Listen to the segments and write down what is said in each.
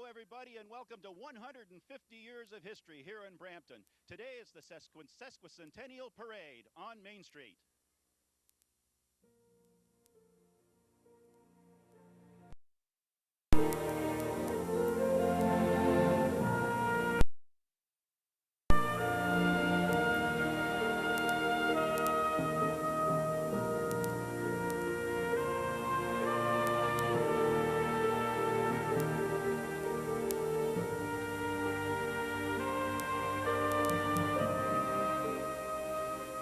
everybody, and welcome to 150 years of history here in Brampton. Today is the Sesquicentennial Parade on Main Street.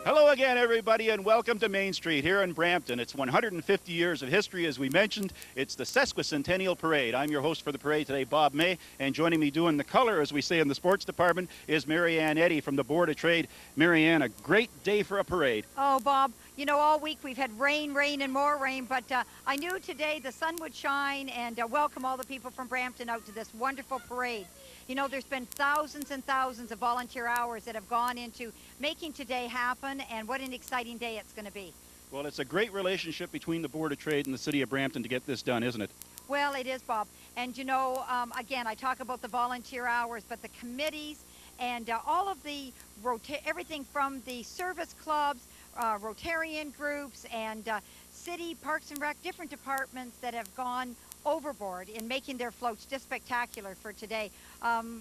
Hello again, everybody, and welcome to Main Street here in Brampton. It's 150 years of history, as we mentioned. It's the Sesquicentennial Parade. I'm your host for the parade today, Bob May, and joining me doing the color, as we say in the sports department, is Marianne Eddy from the Board of Trade. Marianne, a great day for a parade. Oh, Bob, you know, all week we've had rain, and more rain, but I knew today the sun would shine and welcome all the people from Brampton out to this wonderful parade. You know, there's been thousands and thousands of volunteer hours that have gone into making today happen, and what an exciting day it's going to be. Well, it's a great relationship between the Board of Trade and the City of Brampton to get this done, isn't it? Well, it is, Bob. And, you know, again, I talk about the volunteer hours, but the committees and all of the, everything from the service clubs, Rotarian groups, and city, Parks and Rec, different departments that have gone overboard in making their floats just spectacular for today.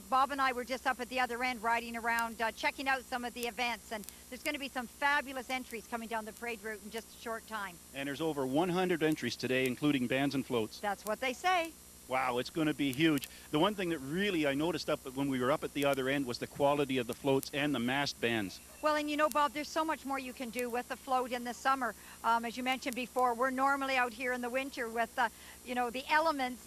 Bob and I were just up at the other end riding around, checking out some of the events, and there's going to be some fabulous entries coming down the parade route in just a short time. And there's over 100 entries today, including bands and floats. That's what they say. Wow, it's going to be huge. The one thing that really I noticed when we were up at the other end was the quality of the floats and the massed bands. Well, and you know, Bob, there's so much more you can do with the float in the summer. As you mentioned before, we're normally out here in the winter with, you know, the elements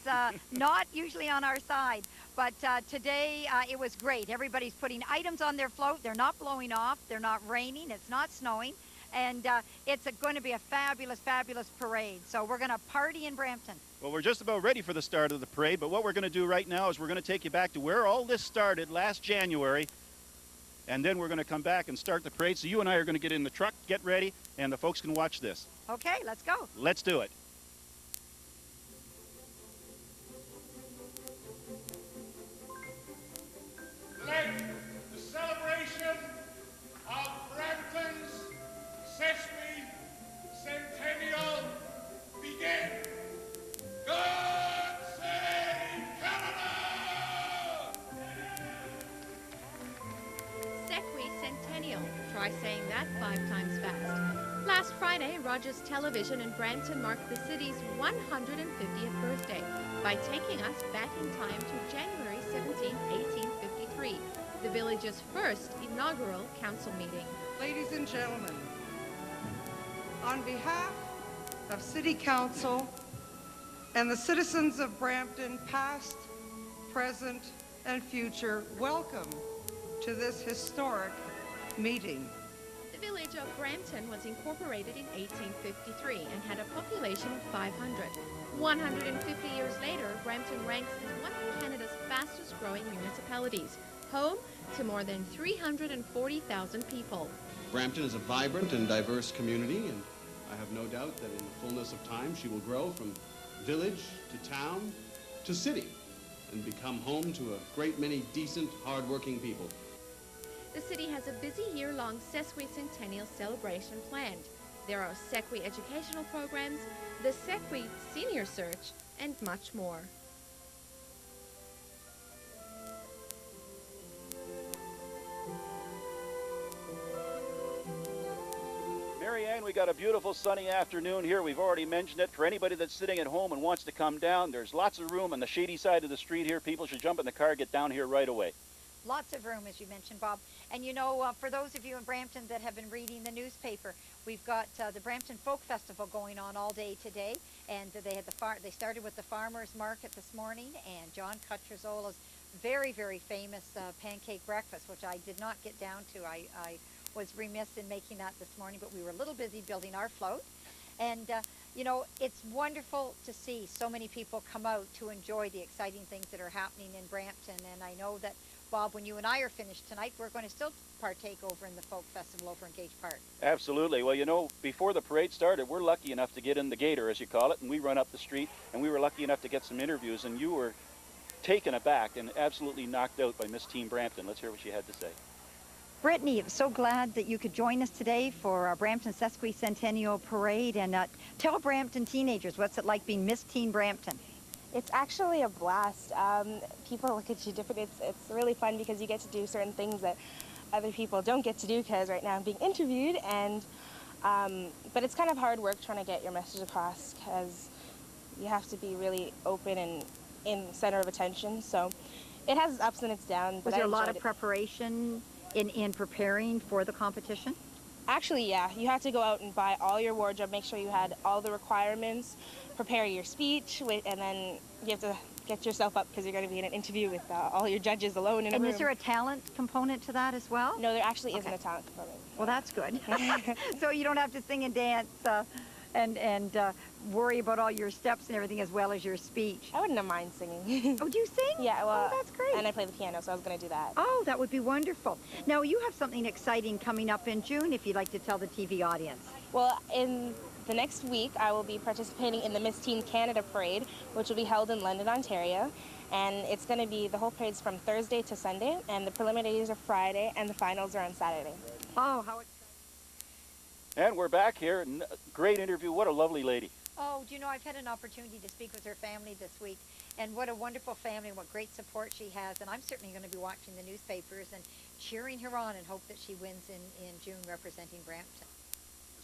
not usually on our side. But today it was great. Everybody's putting items on their float. They're not blowing off. They're not raining. It's not snowing. And it's going to be a fabulous, fabulous parade. So we're going to party in Brampton. Well, we're just about ready for the start of the parade, but what we're going to do right now is we're going to take you back to where all this started last January, and then we're going to come back and start the parade. So you and I are going to get in the truck, get ready, and the folks can watch this. Okay, let's go. Let's do it. Let the celebration of Brampton's Sesquicentennial begin. God save Canada! Sesquicentennial. Try saying that 5 times fast. Last Friday, Rogers Television in Brampton marked the city's 150th birthday by taking us back in time to January 17, 1853, the village's first inaugural council meeting. Ladies and gentlemen, on behalf of City Council and the citizens of Brampton, past, present, and future, welcome to this historic meeting. The village of Brampton was incorporated in 1853 and had a population of 500. 150 years later, Brampton ranks as one of Canada's fastest growing municipalities, home to more than 340,000 people. Brampton is a vibrant and diverse community, and I have no doubt that in the fullness of time she will grow from village to town to city and become home to a great many decent, hard-working people. The city has a busy year-long Sesquicentennial celebration planned. There are Sequi educational programs, the Sequi Senior Search, and much more. Marianne, we got a beautiful sunny afternoon here. We've already mentioned it. For anybody that's sitting at home and wants to come down, there's lots of room on the shady side of the street here. People should jump in the car, get down here right away. Lots of room, as you mentioned, Bob. And you know, for those of you in Brampton that have been reading the newspaper, we've got the Brampton Folk Festival going on all day today. And they had they started with the farmers market this morning, and John Castell's very, very famous pancake breakfast, which I did not get down to. I was remiss in making that this morning, but we were a little busy building our float. And you know, it's wonderful to see so many people come out to enjoy the exciting things that are happening in Brampton. And I know that, Bob, when you and I are finished tonight, we're going to still partake over in the Folk Festival over in Gage Park. Absolutely. Well, you know, before the parade started, we're lucky enough to get in the gator, as you call it, and we run up the street, and we were lucky enough to get some interviews, and you were taken aback and absolutely knocked out by Miss Teen Brampton. Let's hear what she had to say. Brittany, I'm so glad that you could join us today for our Brampton Sesquicentennial Parade. And tell Brampton teenagers, what's it like being Miss Teen Brampton? It's actually a blast. People look at you different. It's really fun because you get to do certain things that other people don't get to do, because right now I'm being interviewed. And but it's kind of hard work trying to get your message across, because you have to be really open and in center of attention. So it has its ups and its downs. Was there a lot of preparation in preparing for the competition? Actually, yeah. You had to go out and buy all your wardrobe, make sure you had all the requirements, prepare your speech, and then you have to get yourself up because you're going to be in an interview with all your judges alone in a room. And is there a talent component to that as well? No, there actually isn't a talent component. Well, that's good. So you don't have to sing and dance and worry about all your steps and everything as well as your speech. I wouldn't mind singing. Oh, do you sing? Yeah, well, oh, that's great. And I play the piano, so I was going to do that. Oh, that would be wonderful. Now, you have something exciting coming up in June, if you'd like to tell the TV audience. Well, in the next week, I will be participating in the Miss Teen Canada Parade, which will be held in London, Ontario. And it's going to be, the whole parade's from Thursday to Sunday, and the preliminaries are Friday, and the finals are on Saturday. Oh, how exciting. And we're back here. Great interview. What a lovely lady. Oh, do you know, I've had an opportunity to speak with her family this week, and what a wonderful family, and what great support she has, and I'm certainly going to be watching the newspapers and cheering her on and hope that she wins in June representing Brampton.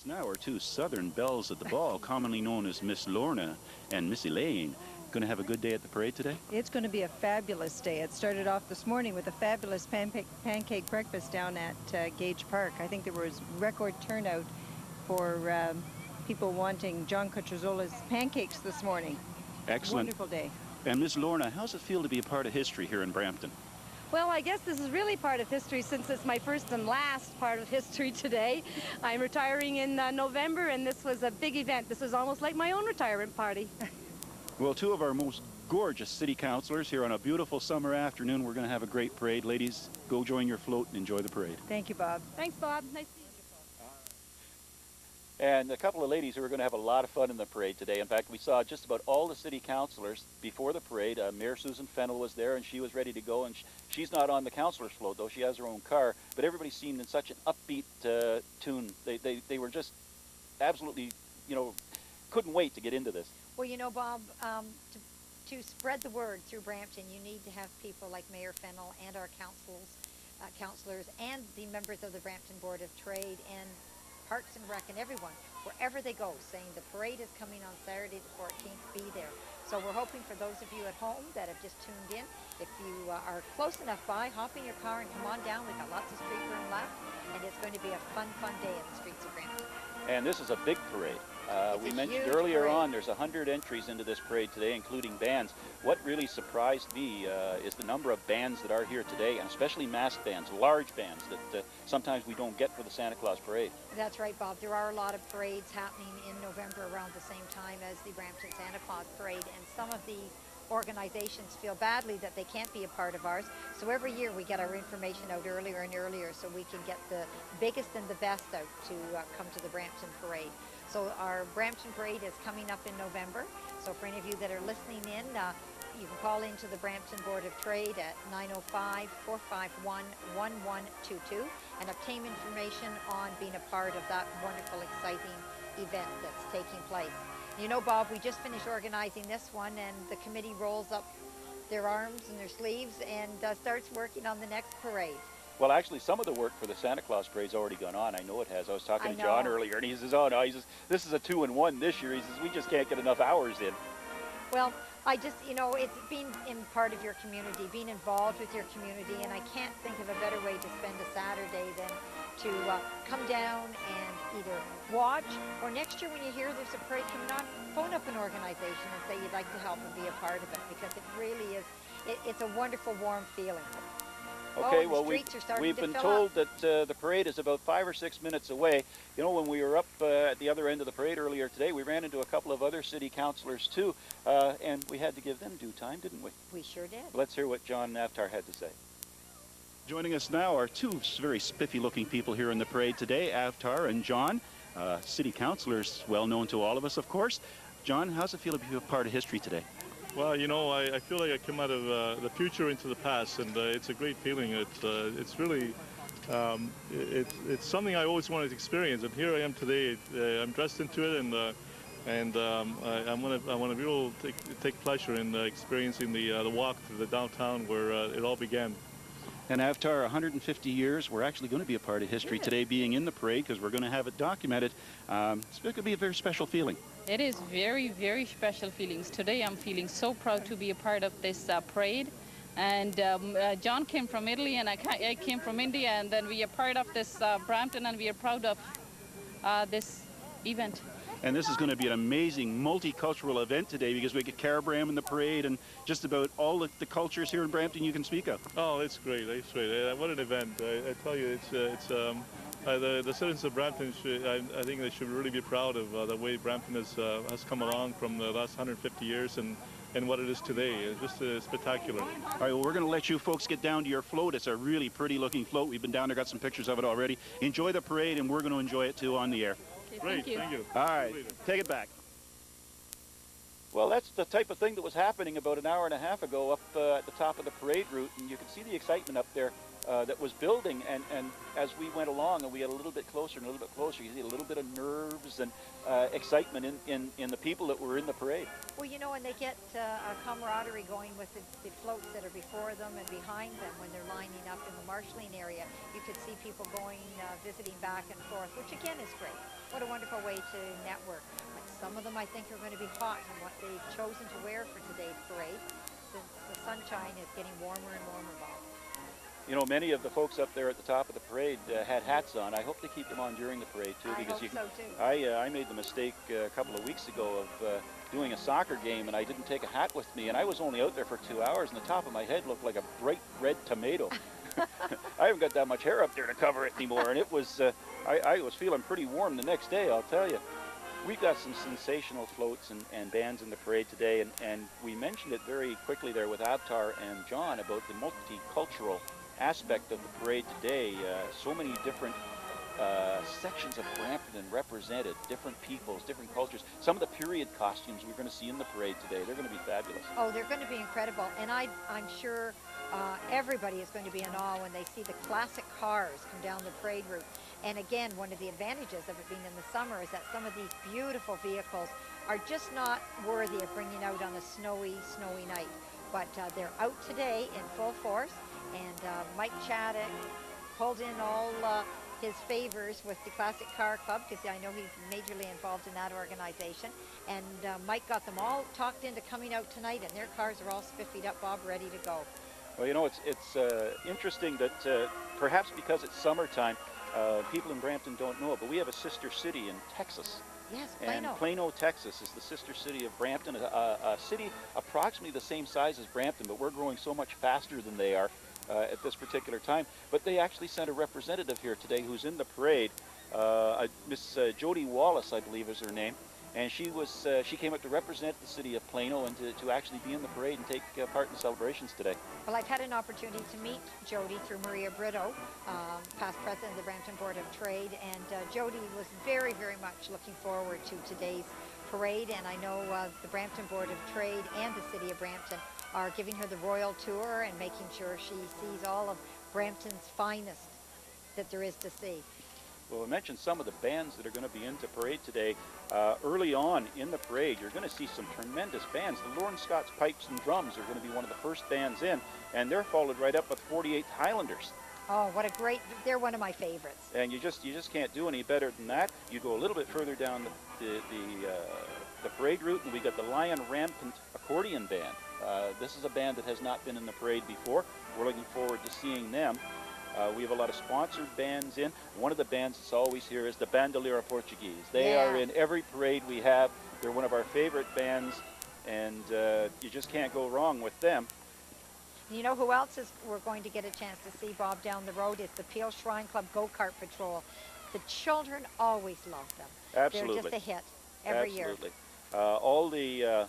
Now our two Southern belles at the ball, commonly known as Miss Lorna and Miss Elaine. Going to have a good day at the parade today? It's going to be a fabulous day. It started off this morning with a fabulous pancake breakfast down at Gage Park. I think there was record turnout for people wanting John Castrola's pancakes this morning. Excellent. Wonderful day. And Miss Lorna, how's it feel to be a part of history here in Brampton? Well, I guess this is really part of history, since it's my first and last part of history today. I'm retiring in November, and this was a big event. This was almost like my own retirement party. Well, two of our most gorgeous city councilors here on a beautiful summer afternoon. We're going to have a great parade. Ladies, go join your float and enjoy the parade. Thank you, Bob. Thanks, Bob. Nice to see you. And a couple of ladies who are going to have a lot of fun in the parade today. In fact, we saw just about all the city councilors before the parade. Mayor Susan Fennell was there, and she was ready to go. And she's not on the councilor's float, though. She has her own car. But everybody seemed in such an upbeat tune. They were just absolutely, you know, couldn't wait to get into this. Well, you know, Bob, to spread the word through Brampton, you need to have people like Mayor Fennell and our councilors and the members of the Brampton Board of Trade and Parks and Rec and everyone, wherever they go, saying the parade is coming on Saturday the 14th, be there. So we're hoping for those of you at home that have just tuned in, if you are close enough by, hop in your car and come on down. We've got lots of street room left, and it's going to be a fun day in the streets of Brampton. And this is a big parade. We mentioned huge earlier parade. on there's 100 entries into this parade today, including bands. What really surprised me is the number of bands that are here today, and especially masked bands, large bands that sometimes we don't get for the Santa Claus parade. That's right, Bob. There are a lot of parades happening in November around the same time as the Brampton Santa Claus parade, and some of the organizations feel badly that they can't be a part of ours. So every year we get our information out earlier and earlier so we can get the biggest and the best out to come to the Brampton parade. So our Brampton parade is coming up in November. So for any of you that are listening in, you can call into the Brampton Board of Trade at 905-451-1122 and obtain information on being a part of that wonderful, exciting event that's taking place. You know, Bob, we just finished organizing this one, and the committee rolls up their arms and their sleeves and starts working on the next parade. Well, actually, some of the work for the Santa Claus parade's already gone on. I know it has. I was talking to John earlier, and he says, oh, no, he says, this is a 2-in-1 this year. He says, we just can't get enough hours in. Well, I just, you know, it's being in part of your community, being involved with your community, and I can't think of a better way to spend a Saturday than to come down and either watch, or next year when you hear there's a parade coming on, phone up an organization and say you'd like to help and be a part of it, because it really is, it's a wonderful, warm feeling. Okay, well, we've been told that the parade is about 5 or 6 minutes away. You know, when we were up at the other end of the parade earlier today, we ran into a couple of other city councilors too, and we had to give them due time, didn't we? We sure did. Let's hear what Jon Avtar had to say. Joining us now are two very spiffy-looking people here in the parade today, Avtar and Jon, city councilors, well known to all of us, of course. Jon, how's it feel to be a part of history today? Well, you know, I feel like I come out of the future into the past, and it's a great feeling. It's really, it's something I always wanted to experience, and here I am today. I'm dressed into it, and I want to be able to take pleasure in experiencing the walk through the downtown where it all began. And Avtar, 150 years, we're actually going to be a part of history today, being in the parade, because we're going to have it documented. It's going to be a very special feeling. It is very, very special feelings. Today I'm feeling so proud to be a part of this parade. And Jon came from Italy, and I came from India, and then we are part of this Brampton, and we are proud of this event. And this is going to be an amazing multicultural event today, because we get Carabram in the parade and just about all the cultures here in Brampton you can speak of. Oh, it's great. It's great. What an event. I tell you, the citizens of Brampton, I think they should really be proud of the way Brampton has come along from the last 150 years and what it is today. It's just spectacular. All right, well, we're going to let you folks get down to your float. It's a really pretty looking float. We've been down there, got some pictures of it already. Enjoy the parade, and we're going to enjoy it too on the air. Great, thank you. All right, take it back. Well, that's the type of thing that was happening about an hour and a half ago up at the top of the parade route, and you can see the excitement up there that was building, and as we went along and we got a little bit closer and a little bit closer, you see a little bit of nerves and excitement in the people that were in the parade. Well, you know, and they get a camaraderie going with the floats that are before them and behind them when they're lining up in the marshalling area. You could see people going, visiting back and forth, which again is great. What a wonderful way to network. But some of them I think are going to be hot in what they've chosen to wear for today's parade, since the sunshine is getting warmer and warmer, Bob. You know, many of the folks up there at the top of the parade had hats on. I hope they keep them on during the parade too, because I made the mistake a couple of weeks ago of doing a soccer game, and I didn't take a hat with me, and I was only out there for 2 hours, and the top of my head looked like a bright red tomato. I haven't got that much hair up there to cover it anymore, and it was I was feeling pretty warm the next day, I'll tell you. We've got some sensational floats and bands in the parade today, and we mentioned it very quickly there with Avtar and Jon about the multicultural aspect of the parade today. So many different sections of Brampton represented, different peoples, different cultures. Some of the period costumes we're going to see in the parade today, they're going to be fabulous. Oh, they're going to be incredible, and I'm sure everybody is going to be in awe when they see the classic cars come down the parade route. And again, one of the advantages of it being in the summer is that some of these beautiful vehicles are just not worthy of bringing out on a snowy night. But they're out today in full force, and Mike Chaddock pulled in all his favors with the Classic Car Club, because I know he's majorly involved in that organization. And Mike got them all talked into coming out tonight, and their cars are all spiffied up, Bob, ready to go. Well, you know, it's interesting that perhaps because it's summertime, people in Brampton don't know it, but we have a sister city in Texas. Yes, Plano. And Plano, Texas is the sister city of Brampton, a city approximately the same size as Brampton, but we're growing so much faster than they are at this particular time. But they actually sent a representative here today who's in the parade. Miss Jody Wallace, I believe is her name. And she came up to represent the city of Plano and to actually be in the parade and take part in the celebrations today. Well, I've had an opportunity to meet Jody through Maria Brito, past president of the Brampton Board of Trade, and Jody was very, very much looking forward to today's parade, and I know the Brampton Board of Trade and the city of Brampton are giving her the royal tour and making sure she sees all of Brampton's finest that there is to see. Well, we mentioned some of the bands that are going to be into parade today. Early on in the parade, you're going to see some tremendous bands. The Lorna Scots Pipes and Drums are going to be one of the first bands in, and they're followed right up with 48th Highlanders. Oh, what a great, they're one of my favorites. And you just can't do any better than that. You go a little bit further down the parade route, and we got the Lion Rampant Accordion Band. This is a band that has not been in the parade before. We're looking forward to seeing them. We have a lot of sponsored bands in. One of the bands that's always here is the Bandolera Portuguese. They are in every parade we have. They're one of our favorite bands, and you just can't go wrong with them. You know who else we're going to get a chance to see, Bob, down the road is the Peel Shrine Club Go-Kart Patrol. The children always love them. Absolutely. They're just a hit every year. Absolutely. All the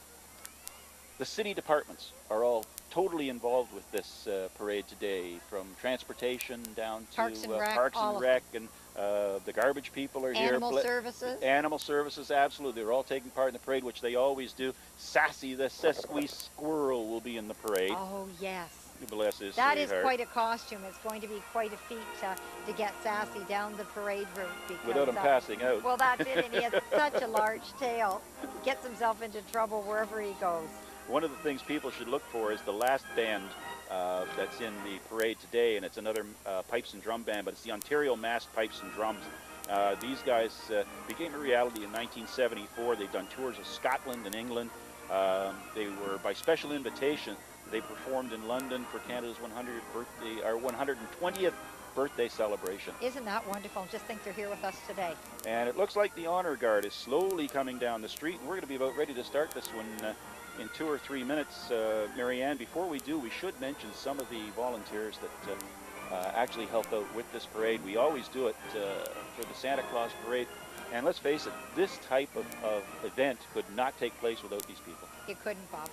city departments are all totally involved with this parade today, from transportation down to Parks and Rec, and The garbage people are here. Animal services. Animal services, absolutely. They're all taking part in the parade, which they always do. Sassy, the Sesquicentennial squirrel, will be in the parade. Oh, yes. Bless his That is sweetheart. quite a costume. It's going to be quite a feat to get Sassy down the parade route. Because, Without him passing out. Well, that's it, and he has such a large tail. Gets himself into trouble wherever he goes. One of the things people should look for is the last band that's in the parade today, and it's another pipes and drum band, but it's the Ontario Massed Pipes and Drums. These guys became a reality in 1974. They've done tours of Scotland and England. They were, by special invitation, they performed in London for Canada's 120th birthday celebration. Isn't that wonderful? Just think they're here with us today. And it looks like the honor guard is slowly coming down the street, and we're going to be about ready to start this one in 2 or 3 minutes. Marianne, before we do, we should mention some of the volunteers that actually help out with this parade. We always do it for the Santa Claus parade. And let's face it, this type of event could not take place without these people. It couldn't, Bob.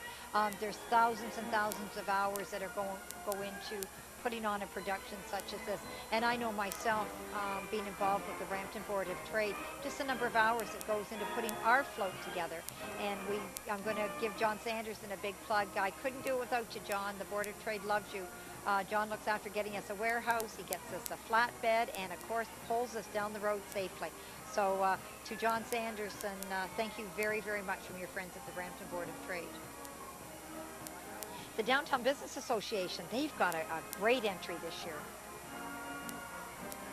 There's thousands and thousands of hours that are go into putting on a production such as this. And I know myself, being involved with the Brampton Board of Trade, just the number of hours that goes into putting our float together. And I'm going to give John Sanderson a big plug. I couldn't do it without you, John. The Board of Trade loves you. John looks after getting us a warehouse. He gets us a flatbed and, of course, pulls us down the road safely. So to John Sanderson, thank you very, very much from your friends at the Brampton Board of Trade. The Downtown Business Association, they've got a great entry this year.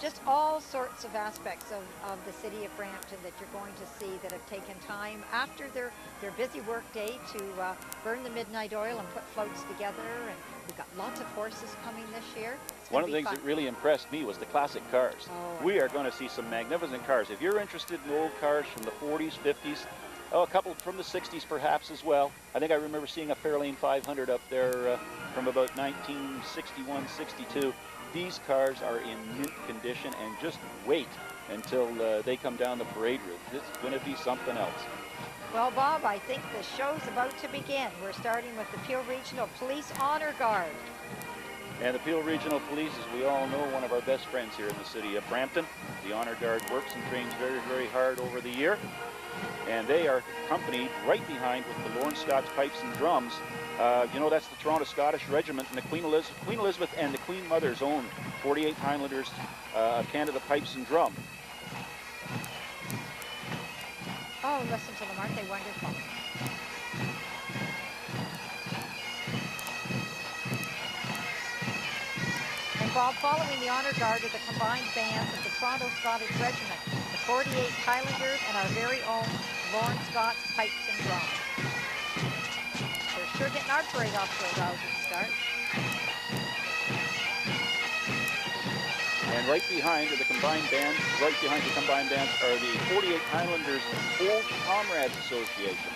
Just all sorts of aspects of the city of Brampton that you're going to see that have taken time after their busy work day to burn the midnight oil and put floats together. And we've got lots of horses coming this year. One of the things that really impressed me was the classic cars. Oh, we are going to see some magnificent cars. If you're interested in old cars from the 40s, 50s, a couple from the 60s perhaps as well. I think I remember seeing a Fairlane 500 up there from about 1961, 62. These cars are in mint condition, and just wait until they come down the parade route. It's going to be something else. Well, Bob, I think the show's about to begin. We're starting with the Peel Regional Police Honor Guard. And the Peel Regional Police, as we all know, one of our best friends here in the city of Brampton. The Honor Guard works and trains very, very hard over the year. And they are accompanied right behind with the Lorna Scots Pipes and Drums. You know, that's the Toronto Scottish Regiment and the Queen Elizabeth and the Queen Mother's own 48 Highlanders of Canada Pipes and Drum. Oh, listen to them, aren't they wonderful? And Bob, following the Honor Guard are the combined bands of the Toronto Scottish Regiment, the 48 Highlanders, and our very own Lorna Scots Pipes and Drums. They're sure getting our parade off to a rousing start. And right behind are the combined bands, right behind the combined bands are the 48 Highlanders Old Comrades Association.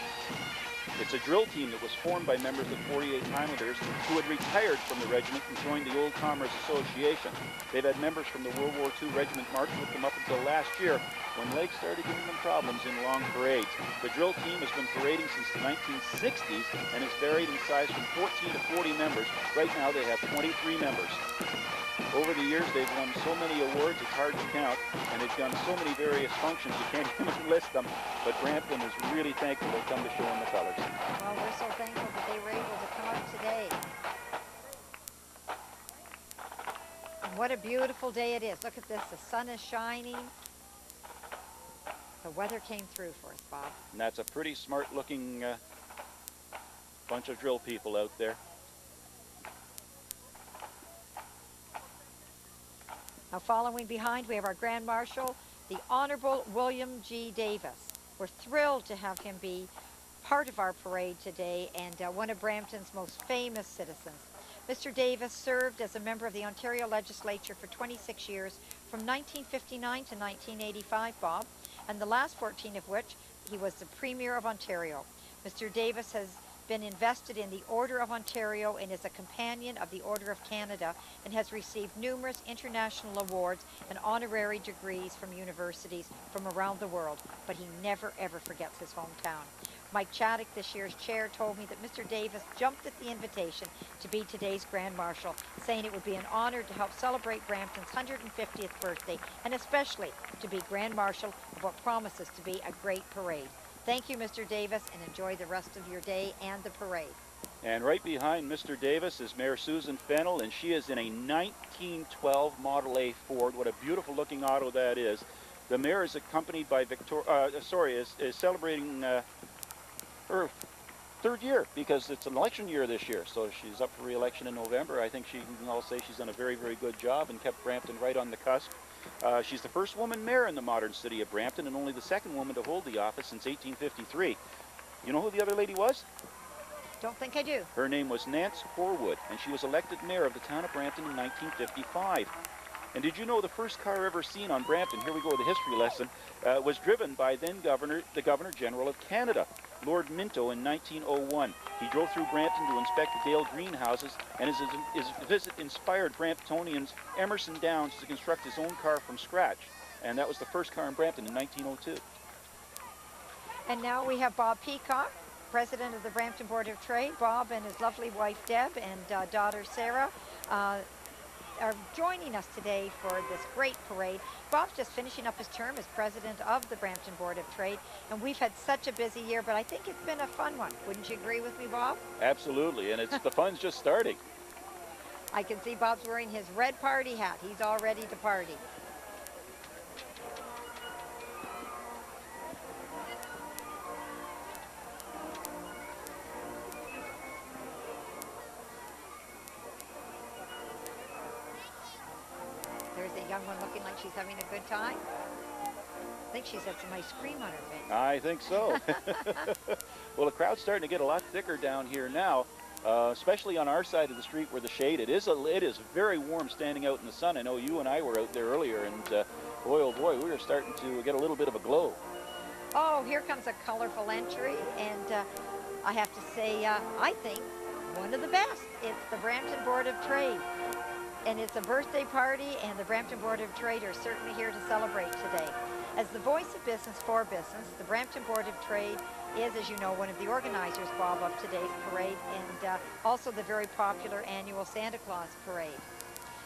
It's a drill team that was formed by members of 48 Highlanders who had retired from the regiment and joined the Old Comrades Association. They've had members from the World War II regiment march with them up until last year when legs started giving them problems in long parades. The drill team has been parading since the 1960s and has varied in size from 14 to 40 members. Right now they have 23 members. Over the years, they've won so many awards, it's hard to count, and they've done so many various functions, you can't even list them. But Brampton is really thankful they come to show them the colors. Well, we're so thankful that they were able to come out today. And what a beautiful day it is. Look at this, the sun is shining. The weather came through for us, Bob. And that's a pretty smart-looking bunch of drill people out there. Now following behind, we have our Grand Marshal, the Honorable William G. Davis. We're thrilled to have him be part of our parade today and one of Brampton's most famous citizens. Mr. Davis served as a member of the Ontario Legislature for 26 years from 1959 to 1985, Bob, and the last 14 of which he was the Premier of Ontario. Mr. Davis has been invested in the Order of Ontario and is a companion of the Order of Canada and has received numerous international awards and honorary degrees from universities from around the world, but he never ever forgets his hometown. Mike Chaddock, this year's chair, told me that Mr. Davis jumped at the invitation to be today's Grand Marshal, saying it would be an honor to help celebrate Brampton's 150th birthday, and especially to be Grand Marshal of what promises to be a great parade. Thank you, Mr. Davis, and enjoy the rest of your day and the parade. And right behind Mr. Davis is Mayor Susan Fennell, and she is in a 1912 Model A Ford. What a beautiful looking auto that is. The mayor is accompanied by is celebrating her third year, because it's an election year this year. So she's up for re-election in November. I think she can all say she's done a very, very good job and kept Brampton right on the cusp. She's the first woman mayor in the modern city of Brampton, and only the second woman to hold the office since 1853. You know who the other lady was? Don't think I do. Her name was Nance Horwood, and she was elected mayor of the town of Brampton in 1955. And did you know the first car ever seen on Brampton, here we go with the history lesson, was driven by then the Governor General of Canada, Lord Minto, in 1901. He drove through Brampton to inspect the Dale greenhouses, and his visit inspired Bramptonians Emerson Downs to construct his own car from scratch. And that was the first car in Brampton in 1902. And now we have Bob Peacock, President of the Brampton Board of Trade. Bob and his lovely wife Deb and daughter Sarah are joining us today for this great parade. Bob's just finishing up his term as president of the Brampton Board of Trade, and we've had such a busy year, but I think it's been a fun one. Wouldn't you agree with me, Bob? Absolutely, and the fun's just starting. I can see Bob's wearing his red party hat. He's all ready to party. There's a young one looking like she's having a good time. I think she's had some ice cream on her face. I think so. Well, the crowd's starting to get a lot thicker down here now, especially on our side of the street where the shade. It is very warm standing out in the sun. I know you and I were out there earlier, and boy, oh boy, we were starting to get a little bit of a glow. Oh, here comes a colorful entry, and I have to say, I think one of the best. It's the Brampton Board of Trade. And it's a birthday party, and the Brampton Board of Trade are certainly here to celebrate today. As the voice of business for business, the Brampton Board of Trade is, as you know, one of the organizers, Bob, of today's parade, and also the very popular annual Santa Claus Parade.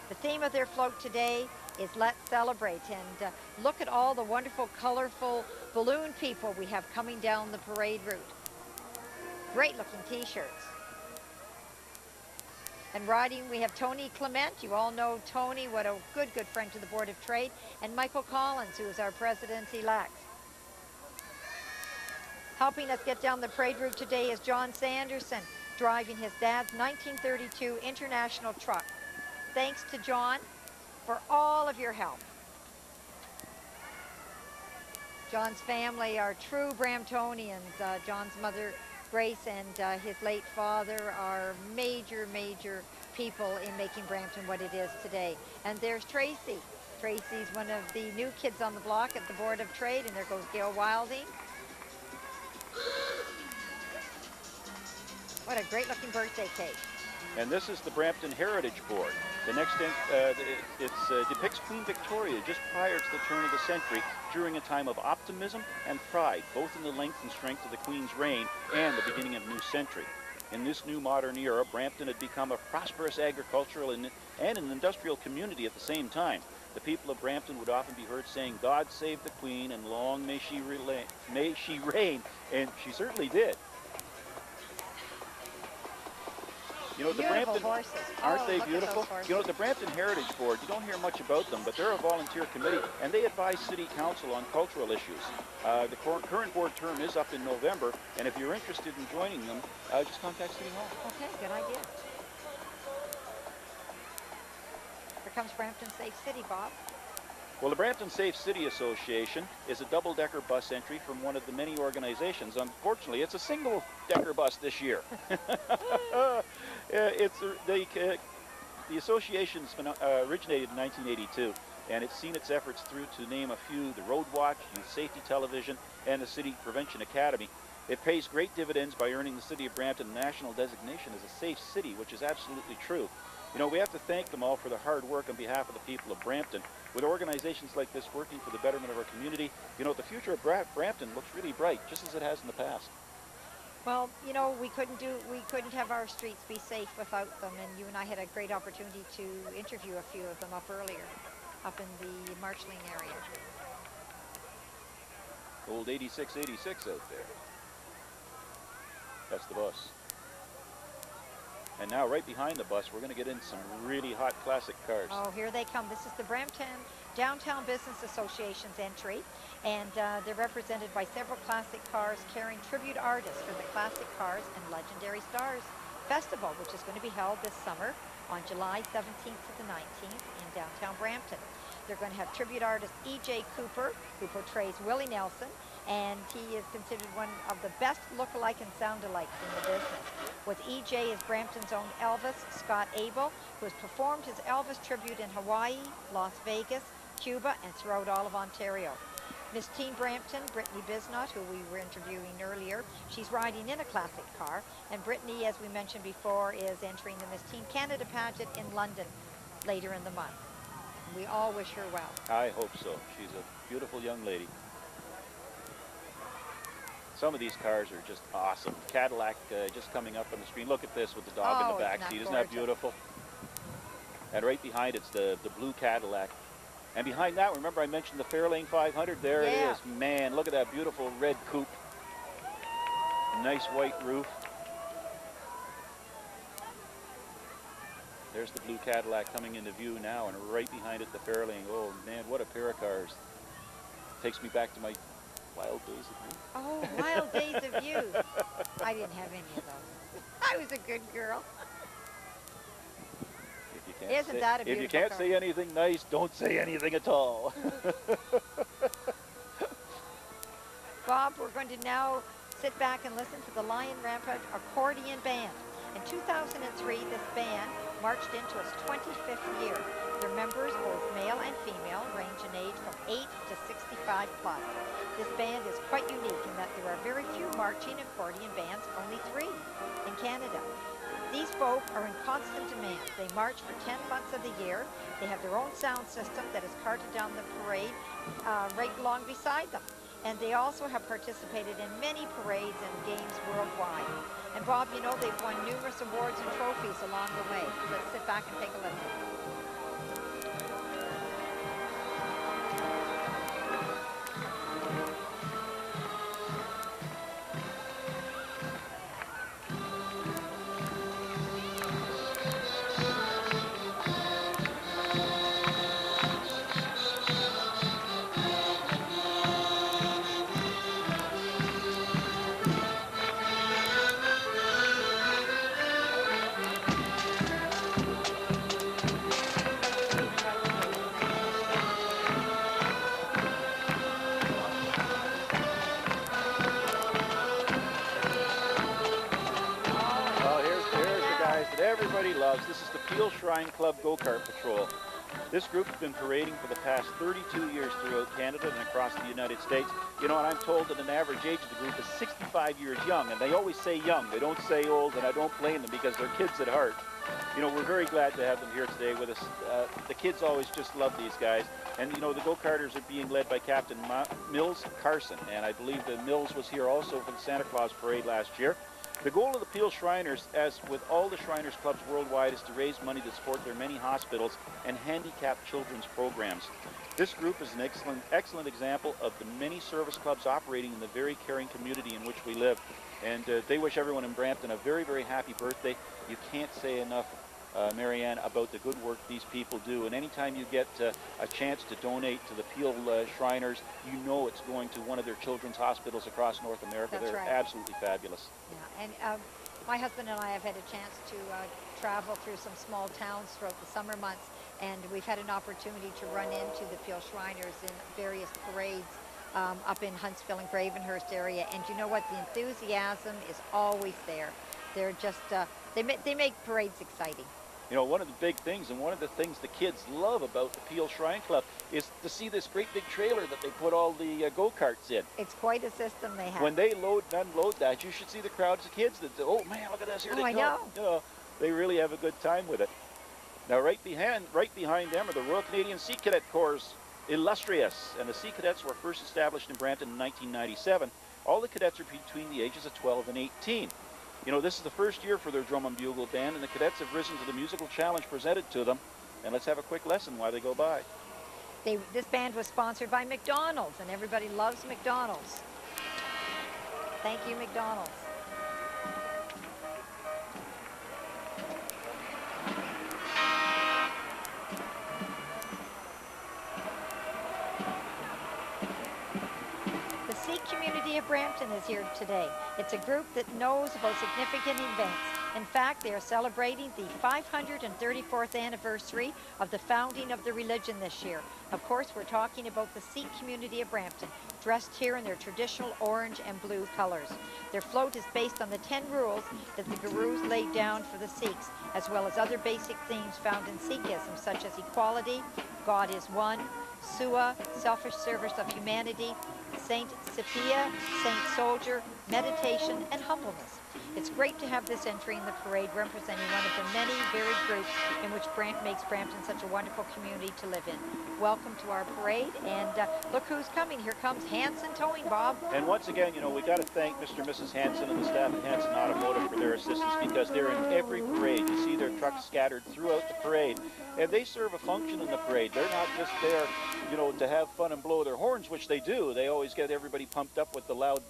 The theme of their float today is Let's Celebrate, and look at all the wonderful, colorful balloon people we have coming down the parade route. Great looking t-shirts. And riding, we have Tony Clement. You all know Tony, what a good friend to the Board of Trade. And Michael Collins, who is our president-elect. Helping us get down the parade route today is John Sanderson, driving his dad's 1932 International truck. Thanks to John for all of your help. John's family are true Bramptonians. John's mother, Grace, and his late father are major people in making Brampton what it is today. And there's Tracy. Tracy's one of the new kids on the block at the Board of Trade, and there goes Gail Wilding. What a great looking birthday cake. And this is the Brampton Heritage Board. The next, depicts Queen Victoria just prior to the turn of the century, during a time of optimism and pride, both in the length and strength of the Queen's reign and the beginning of a new century. In this new modern era, Brampton had become a prosperous agricultural and an industrial community at the same time. The people of Brampton would often be heard saying, "God save the Queen, and long may she reign," and she certainly did. You know, the Brampton horses. Aren't they beautiful? You know, the Brampton Heritage Board, you don't hear much about them, but they're a volunteer committee, and they advise City Council on cultural issues. The current board term is up in November, and if you're interested in joining them, just contact City Hall. Okay, good idea. Here comes Brampton Safe City, Bob. Well, the Brampton Safe City Association is a double-decker bus entry from one of the many organizations. Unfortunately, it's a single-decker bus this year. The association's been originated in 1982, and it's seen its efforts through, to name a few, the Road Watch, Youth Safety Television, and the City Prevention Academy. It pays great dividends by earning the City of Brampton a national designation as a safe city, which is absolutely true. You know, we have to thank them all for their hard work on behalf of the people of Brampton. With organizations like this working for the betterment of our community, you know, the future of Brampton looks really bright, just as it has in the past. Well, you know, we couldn't have our streets be safe without them, and you and I had a great opportunity to interview a few of them up earlier, up in the Marchling area. Old 8686 out there. That's the bus. And now right behind the bus, we're going to get in some really hot classic cars. Oh, here they come. This is the Brampton Downtown Business Association's entry, and they're represented by several classic cars carrying tribute artists for the Classic Cars and Legendary Stars Festival, which is going to be held this summer on July 17th to the 19th in downtown Brampton. They're going to have tribute artist E.J. Cooper, who portrays Willie Nelson, and he is considered one of the best look-alike and sound-alikes in the business. With E.J. is Brampton's own Elvis, Scott Abel, who has performed his Elvis tribute in Hawaii, Las Vegas, Cuba, and throughout all of Ontario. Miss Teen Brampton Brittany Bisnott, who we were interviewing earlier, she's riding in a classic car, and Brittany, as we mentioned before, is entering the Miss Teen Canada pageant in London later in the month. We all wish her well. I hope so. She's a beautiful young lady. Some of these cars are just awesome. Cadillac just coming up on the screen. Look at this with the dog in the back seat. Isn't that beautiful? And right behind it's the blue Cadillac. And behind that, remember I mentioned the Fairlane 500? There it is. Man, look at that beautiful red coupe. Nice white roof. There's the blue Cadillac coming into view now, and right behind it the Fairlane. Oh man, what a pair of cars. Takes me back to my wild days of youth. Oh, wild days of youth. I didn't have any of those. I was a good girl. Isn't that a beautiful If you can't say anything nice, don't say anything at all. Bob, we're going to now sit back and listen to the Lion Rampant Accordion Band. In 2003, this band marched into its 25th year. Their members, both male and female, range in age from 8 to 65 plus. This band is quite unique in that there are very few marching accordion bands, only 3 in Canada. These folk are in constant demand. They march for 10 months of the year. They have their own sound system that is carted down the parade right along beside them. And they also have participated in many parades and games worldwide. And Bob, you know, they've won numerous awards and trophies along the way. Let's sit back and take a listen. Everybody loves. This is the Peel Shrine Club Go-Kart Patrol. This group has been parading for the past 32 years throughout Canada and across the United States. You know, and I'm told that an average age of the group is 65 years young, and they always say young. They don't say old, and I don't blame them because they're kids at heart. You know, we're very glad to have them here today with us. The kids always just love these guys. And, you know, the go-karters are being led by Captain Mills Carson, and I believe that Mills was here also for the Santa Claus Parade last year. The goal of the Peel Shriners, as with all the Shriners clubs worldwide, is to raise money to support their many hospitals and handicapped children's programs. This group is an excellent example of the many service clubs operating in the very caring community in which we live. And they wish everyone in Brampton a very, very happy birthday. You can't say enough, Marianne, about the good work these people do. And anytime you get a chance to donate to the Peel Shriners, you know it's going to one of their children's hospitals across North America. That's They're right. absolutely fabulous. Yeah, and my husband and I have had a chance to travel through some small towns throughout the summer months, and we've had an opportunity to run into the Peel Shriners in various parades up in Huntsville and Gravenhurst area. And you know what? The enthusiasm is always there. They're just, they make parades exciting. You know, one of the big things and one of the things the kids love about the Peel Shrine Club is to see this great big trailer that they put all the go-karts in. It's quite a system they have. When they load and unload that, you should see the crowds of kids that, oh man, look at this, here they come. I know. You know, they really have a good time with it. Now right behind them are the Royal Canadian Sea Cadet Corps' Illustrious, and the Sea Cadets were first established in Brampton in 1997. All the cadets are between the ages of 12 and 18. You know, this is the first year for their drum and bugle band, and the cadets have risen to the musical challenge presented to them. And let's have a quick lesson while they go by. This band was sponsored by McDonald's, and everybody loves McDonald's. Thank you, McDonald's. The Sikh community of Brampton is here today. It's a group that knows about significant events. In fact, they are celebrating the 534th anniversary of the founding of the religion this year. Of course, we're talking about the Sikh community of Brampton, dressed here in their traditional orange and blue colors. Their float is based on the 10 rules that the Gurus laid down for the Sikhs, as well as other basic themes found in Sikhism, such as equality, God is one, Sua, selfish service of humanity, Saint Sophia, Saint Soldier, meditation, and humbleness. It's great to have this entry in the parade representing one of the many varied groups in which makes Brampton such a wonderful community to live in. Welcome to our parade, and look who's coming. Here comes Hanson Towing, Bob. And once again, you know, we got to thank Mr. and Mrs. Hanson and the staff at Hanson Automotive for their assistance, because they're in every parade. You see their trucks scattered throughout the parade, and they serve a function in the parade. They're not just there, you know, to have fun and blow their horns, which they do. They always get everybody pumped up with the loud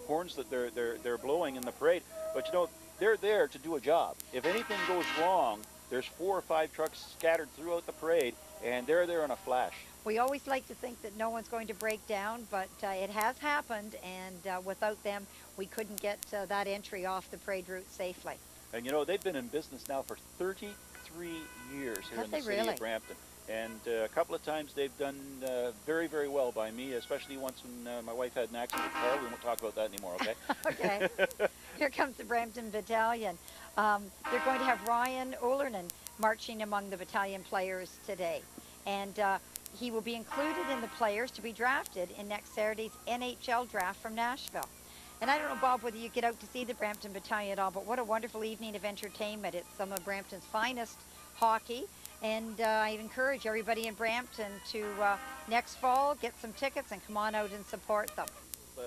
horns that they're blowing in the parade. But you know, they're there to do a job. If anything goes wrong, there's 4 or 5 trucks scattered throughout the parade, and they're there in a flash. We always like to think that no one's going to break down, but it has happened, and without them, we couldn't get that entry off the parade route safely. And you know, they've been in business now for 33 years here in the city of Brampton. And a couple of times they've done very, very well by me, especially once when my wife had an accident with a car. We won't talk about that anymore, okay? Okay. Here comes the Brampton Battalion. They're going to have Ryan Olernan marching among the battalion players today. And he will be included in the players to be drafted in next Saturday's NHL draft from Nashville. And I don't know, Bob, whether you get out to see the Brampton Battalion at all, but what a wonderful evening of entertainment. It's some of Brampton's finest hockey. And I encourage everybody in Brampton to next fall get some tickets and come on out and support them.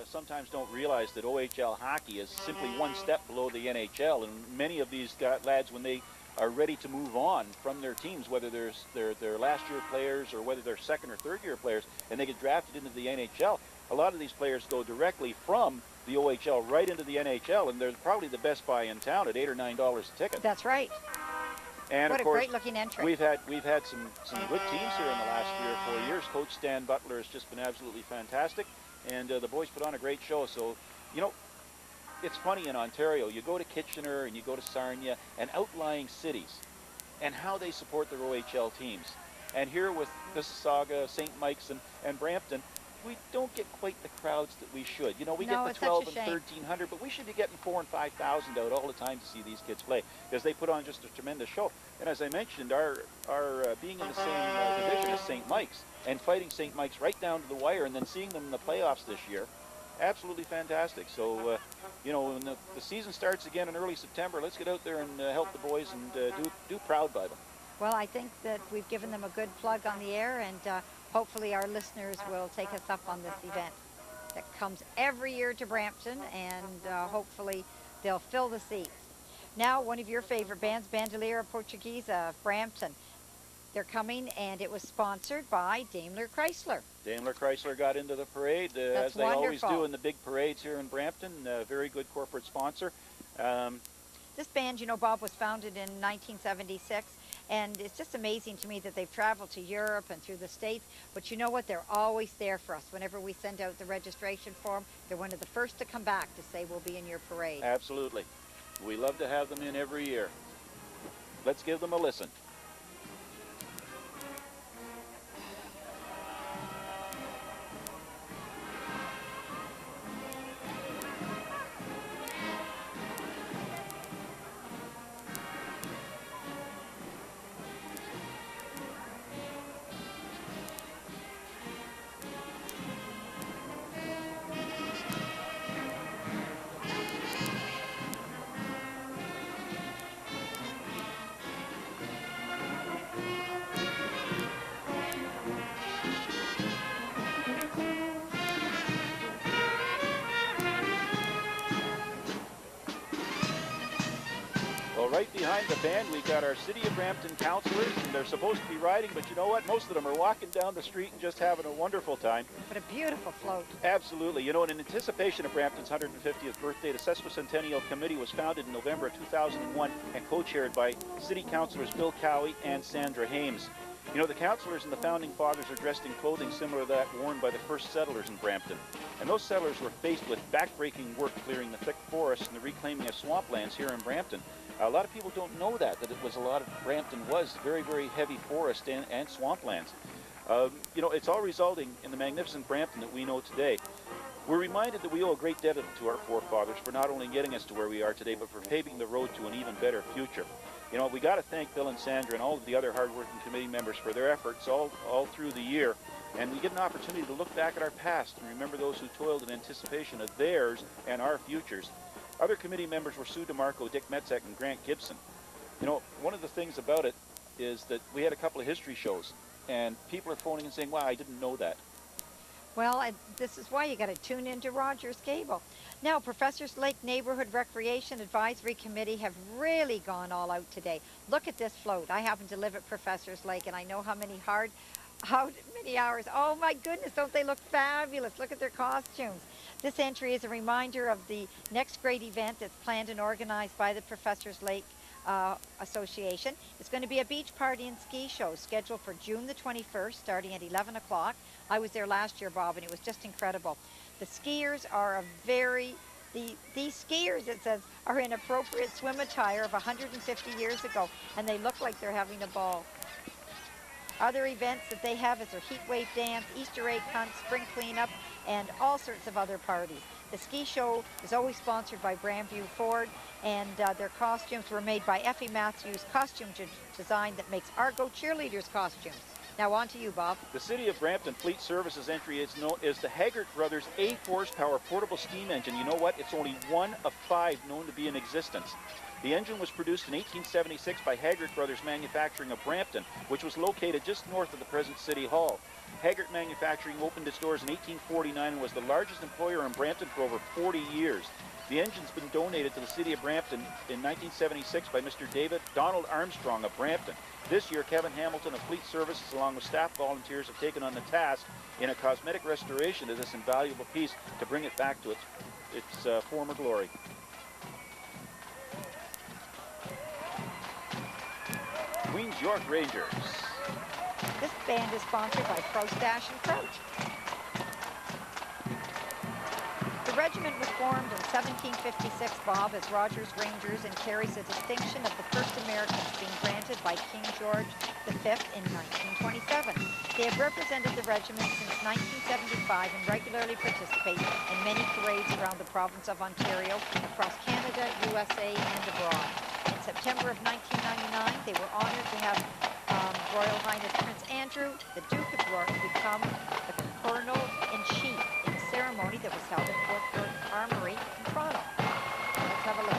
Sometimes don't realize that OHL hockey is simply one step below the NHL, and many of these lads, when they are ready to move on from their teams, whether they're last year players or whether they're second or third year players, and they get drafted into the NHL, a lot of these players go directly from the OHL right into the NHL, and they're probably the best buy in town at $8 or $9 a ticket. That's right. And what of course, a great-looking entry. We've had some good teams here in the last 3 or 4 years. Coach Stan Butler has just been absolutely fantastic, and the boys put on a great show. So, you know, it's funny in Ontario. You go to Kitchener and you go to Sarnia and outlying cities, and how they support their OHL teams. And here with Mississauga, St. Mike's, and Brampton, we don't get quite the crowds that we should. You know, we get the 12 and 1,300, but we should be getting 4,000 and 5,000 out all the time to see these kids play, because they put on just a tremendous show. And as I mentioned, our being in the same division as St. Mike's and fighting St. Mike's right down to the wire, and then seeing them in the playoffs this year, absolutely fantastic. So, you know, when the season starts again in early September, let's get out there and help the boys and do proud by them. Well, I think that we've given them a good plug on the air, and hopefully our listeners will take us up on this event that comes every year to Brampton, and hopefully they'll fill the seats. Now, one of your favorite bands, Bandolera Portuguesa of Brampton. They're coming, and it was sponsored by Daimler Chrysler. Daimler Chrysler got into the parade, as they always do in the big parades here in Brampton. Very good corporate sponsor. This band, you know, Bob, was founded in 1976. And it's just amazing to me that they've traveled to Europe and through the States. But you know what? They're always there for us. Whenever we send out the registration form, they're one of the first to come back to say we'll be in your parade. Absolutely. We love to have them in every year. Let's give them a listen. Right behind the band, we got our City of Brampton councillors, and they're supposed to be riding, but you know what? Most of them are walking down the street and just having a wonderful time. What a beautiful float. Absolutely. You know, in anticipation of Brampton's 150th birthday, the Sesquicentennial Committee was founded in November of 2001 and co-chaired by City Councillors Bill Cowie and Sandra Hames. You know, the councillors and the founding fathers are dressed in clothing similar to that worn by the first settlers in Brampton. And those settlers were faced with backbreaking work clearing the thick forests and the reclaiming of swamplands here in Brampton. A lot of people don't know that it was a lot of Brampton was very, very heavy forest and swamplands. You know, it's all resulting in the magnificent Brampton that we know today. We're reminded that we owe a great debt to our forefathers for not only getting us to where we are today, but for paving the road to an even better future. You know, we got to thank Bill and Sandra and all of the other hardworking committee members for their efforts all through the year. And we get an opportunity to look back at our past and remember those who toiled in anticipation of theirs and our futures. Other committee members were Sue DeMarco, Dick Metzek, and Grant Gibson. You know, one of the things about it is that we had a couple of history shows, and people are phoning and saying, wow, I didn't know that. Well, this is why you got to tune into Rogers Cable. Now, Professors Lake Neighborhood Recreation Advisory Committee have really gone all out today. Look at this float. I happen to live at Professors Lake, and I know how many hours. Oh my goodness, don't they look fabulous? Look at their costumes. This entry is a reminder of the next great event that's planned and organized by the Professors Lake Association. It's going to be a beach party and ski show scheduled for June the 21st, starting at 11 o'clock. I was there last year, Bob, and it was just incredible. The skiers are these skiers, it says, are in appropriate swim attire of 150 years ago, and they look like they're having a ball. Other events that they have is their heat wave dance, Easter egg hunt, spring cleanup, and all sorts of other parties. The ski show is always sponsored by Grandview Ford, and their costumes were made by Effie Matthews Costume Design that makes Argo cheerleaders costumes. Now on to you, Bob. The City of Brampton Fleet Services entry is the Haggart Brothers 8-horsepower portable steam engine. You know what? It's only one of 5 known to be in existence. The engine was produced in 1876 by Haggart Brothers Manufacturing of Brampton, which was located just north of the present City Hall. Haggart Manufacturing opened its doors in 1849 and was the largest employer in Brampton for over 40 years. The engine's been donated to the City of Brampton in 1976 by Mr. Donald Armstrong of Brampton. This year, Kevin Hamilton of Fleet Services, along with staff volunteers, have taken on the task in a cosmetic restoration of this invaluable piece to bring it back to its former glory. Queen's York Rangers. This band is sponsored by Croustash and Crouch. The regiment was formed in 1756, Bob, as Rogers Rangers, and carries the distinction of the first Americans being granted by King George V in 1927. They have represented the regiment since 1975 and regularly participate in many parades around the province of Ontario, across Canada, USA, and abroad. In September of 1999, they were honored to have Royal Highness Prince Andrew, the Duke of York, become the Colonel-in-Chief in a ceremony that was held at Fort Worth Armory in Toronto. Let's have a look.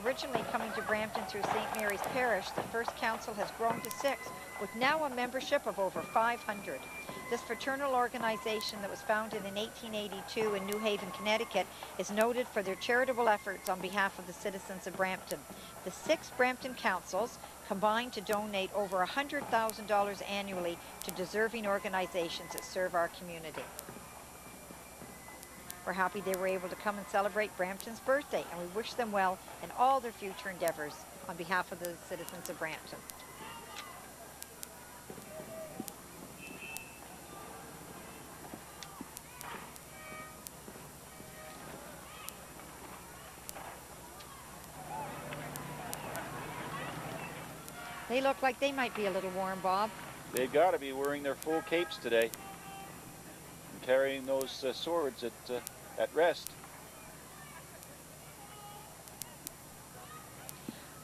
Originally coming to Brampton through St. Mary's Parish, the First Council has grown to 6, with now a membership of over 500. This fraternal organization that was founded in 1882 in New Haven, Connecticut, is noted for their charitable efforts on behalf of the citizens of Brampton. The 6 Brampton councils combine to donate over $100,000 annually to deserving organizations that serve our community. We're happy they were able to come and celebrate Brampton's birthday, and we wish them well in all their future endeavors on behalf of the citizens of Brampton. They look like they might be a little warm, Bob. They've got to be wearing their full capes today and carrying those swords at rest.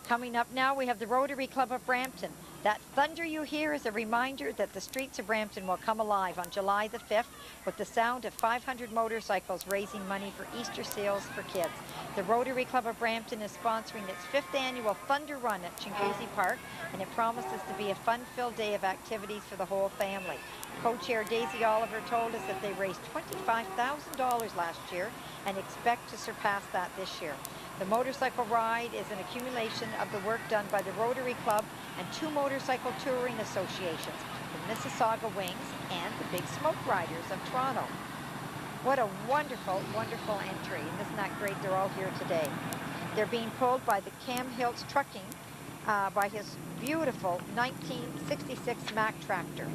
Coming up now, we have the Rotary Club of Brampton. That thunder you hear is a reminder that the streets of Brampton will come alive on July the 5th with the sound of 500 motorcycles raising money for Easter sales for kids. The Rotary Club of Brampton is sponsoring its 5th annual Thunder Run at Chinguacousy Park, and it promises to be a fun-filled day of activities for the whole family. Co-chair Daisy Oliver told us that they raised $25,000 last year and expect to surpass that this year. The motorcycle ride is an accumulation of the work done by the Rotary Club and 2 motorcycle touring associations, the Mississauga Wings and the Big Smoke Riders of Toronto. What a wonderful, wonderful entry. And isn't that great? They're all here today. They're being pulled by the Cam Hiltz Trucking by his beautiful 1966 Mack tractor.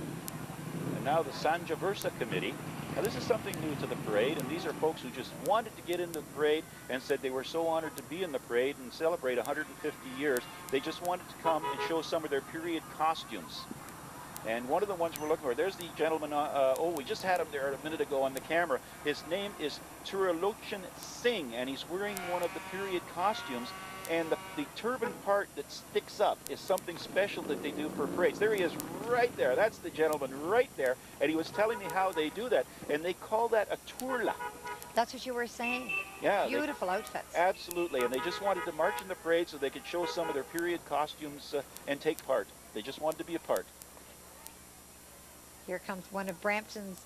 And now the Sanja Versa Committee. Now this is something new to the parade, and these are folks who just wanted to get into the parade and said they were so honored to be in the parade and celebrate 150 years. They just wanted to come and show some of their period costumes. And one of the ones we're looking for, there's the gentleman, we just had him there a minute ago on the camera. His name is Turalochan Singh, and he's wearing one of the period costumes. And the turban part that sticks up is something special that they do for parades. There he is right there. That's the gentleman right there. And he was telling me how they do that. And they call that a turla. That's what you were saying. Yeah. Beautiful outfits. Absolutely. And they just wanted to march in the parade so they could show some of their period costumes and take part. They just wanted to be a part. Here comes one of Brampton's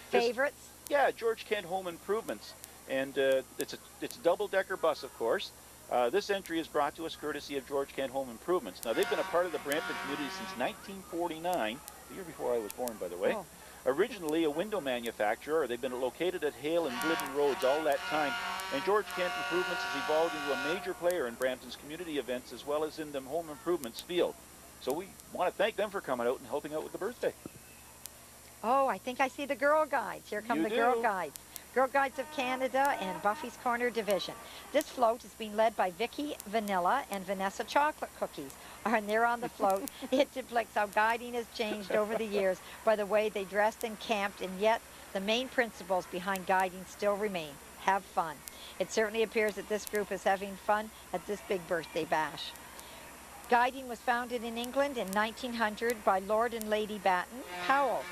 favorites. Yeah, George Kent Home Improvements. And it's a double-decker bus, of course. This entry is brought to us courtesy of George Kent Home Improvements. Now, they've been a part of the Brampton community since 1949, the year before I was born, by the way. Oh. Originally a window manufacturer, they've been located at Hale and Glidden Roads all that time. And George Kent Improvements has evolved into a major player in Brampton's community events as well as in the home improvements field. So we want to thank them for coming out and helping out with the birthday. Oh, I think I see the Girl Guides. Here come the Girl Guides. Girl Guides of Canada and Buffy's Corner Division. This float is being led by Vicky Vanilla and Vanessa Chocolate Cookies. And they're on the float. It depicts how guiding has changed over the years by the way they dressed and camped, and yet the main principles behind guiding still remain. Have fun. It certainly appears that this group is having fun at this big birthday bash. Guiding was founded in England in 1900 by Lord and Lady Batten Powell.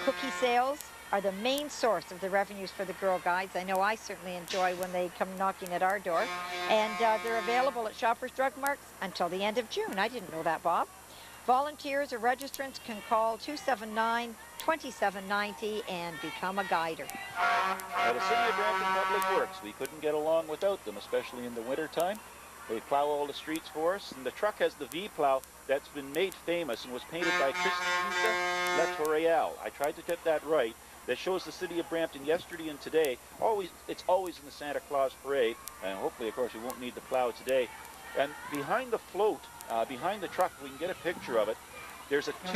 Cookie sales are the main source of the revenues for the Girl Guides. I know I certainly enjoy when they come knocking at our door. And they're available at Shoppers Drug Marts until the end of June. I didn't know that, Bob. Volunteers or registrants can call 279-2790 and become a guider. Now, the City of Brampton Public Works, we couldn't get along without them, especially in the winter time. They plow all the streets for us, and the truck has the V-plow that's been made famous and was painted by Christina Latoreal. I tried to get that right. That shows the City of Brampton yesterday and today. It's always in the Santa Claus Parade, and hopefully, of course, we won't need the plow today. And behind the float, behind the truck, we can get a picture of it. There's a 2,000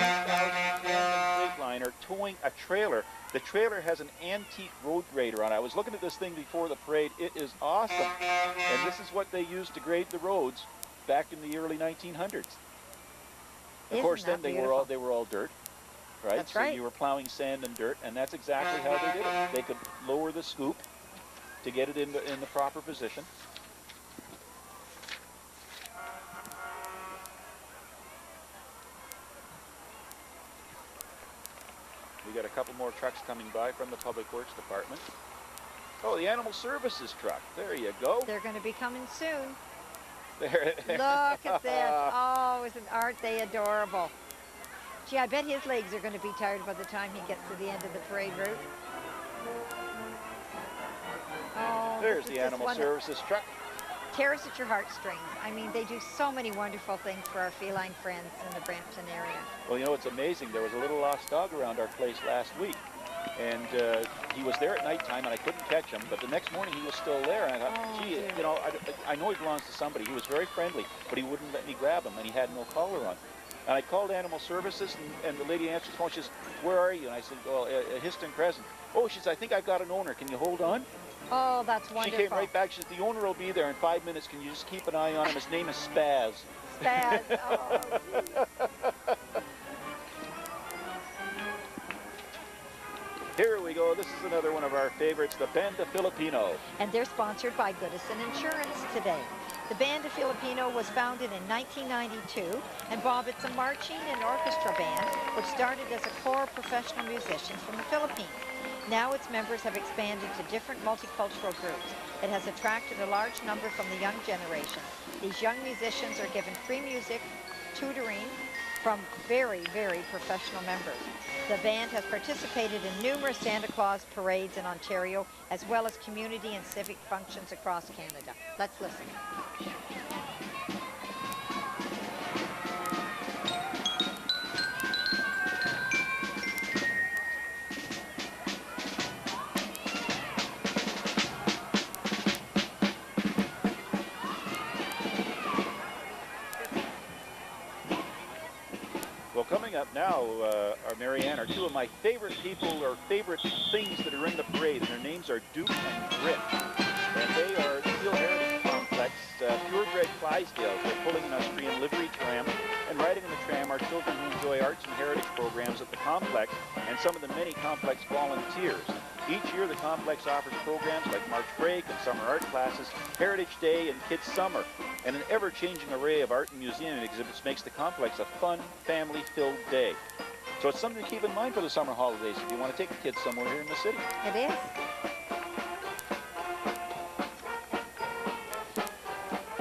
Freightliner towing a trailer. The trailer has an antique road grader on it. I was looking at this thing before the parade. It is awesome. And this is what they used to grade the roads back in the early 1900s. Of course, then they were all dirt, right? That's right. So you were plowing sand and dirt, and that's exactly how they did it. They could lower the scoop to get it in the proper position. We got a couple more trucks coming by from the Public Works Department. Oh, the Animal Services truck. There you go. They're going to be coming soon. There. Look at this. Oh, aren't they adorable? Gee, I bet his legs are going to be tired by the time he gets to the end of the parade route. Oh, there's the Animal Services truck. Tears at your heartstrings. I mean, they do so many wonderful things for our feline friends in the Brampton area. Well, you know, it's amazing. There was a little lost dog around our place last week, and he was there at nighttime, and I couldn't catch him, but the next morning he was still there, and I thought, gee, you know, I know he belongs to somebody. He was very friendly, but he wouldn't let me grab him, and he had no collar on. And I called Animal Services, and the lady answered the phone. She says, "Where are you?" And I said, "Well, at Histon Crescent." "Oh," she says, "I think I've got an owner. Can you hold on?" Oh, that's wonderful. She came right back. She said, "The owner will be there in 5 minutes. Can you just keep an eye on him? His name is Spaz." Spaz. Oh. Here we go. This is another one of our favorites, the Banda Filipino. And they're sponsored by Goodison Insurance today. The Banda Filipino was founded in 1992, and Bob, it's a marching and orchestra band which started as a corps of professional musicians from the Philippines. Now its members have expanded to different multicultural groups. It has attracted a large number from the young generation. These young musicians are given free music, tutoring from very, very professional members. The band has participated in numerous Santa Claus parades in Ontario, as well as community and civic functions across Canada. Let's listen. Coming up now, Marianne, are two of my favorite people or favorite things that are in the parade, and their names are Duke and Grit. And they are the Steel Heritage Complex, purebred Clydesdales. They're pulling an Austrian livery tram, and riding in the tram are children who enjoy arts and heritage programs at the complex, and some of the many complex volunteers. Each year, the complex offers programs like March Break and summer art classes, Heritage Day, and Kids Summer. And an ever-changing array of art and museum exhibits makes the complex a fun, family-filled day. So it's something to keep in mind for the summer holidays if you want to take the kids somewhere here in the city. It is.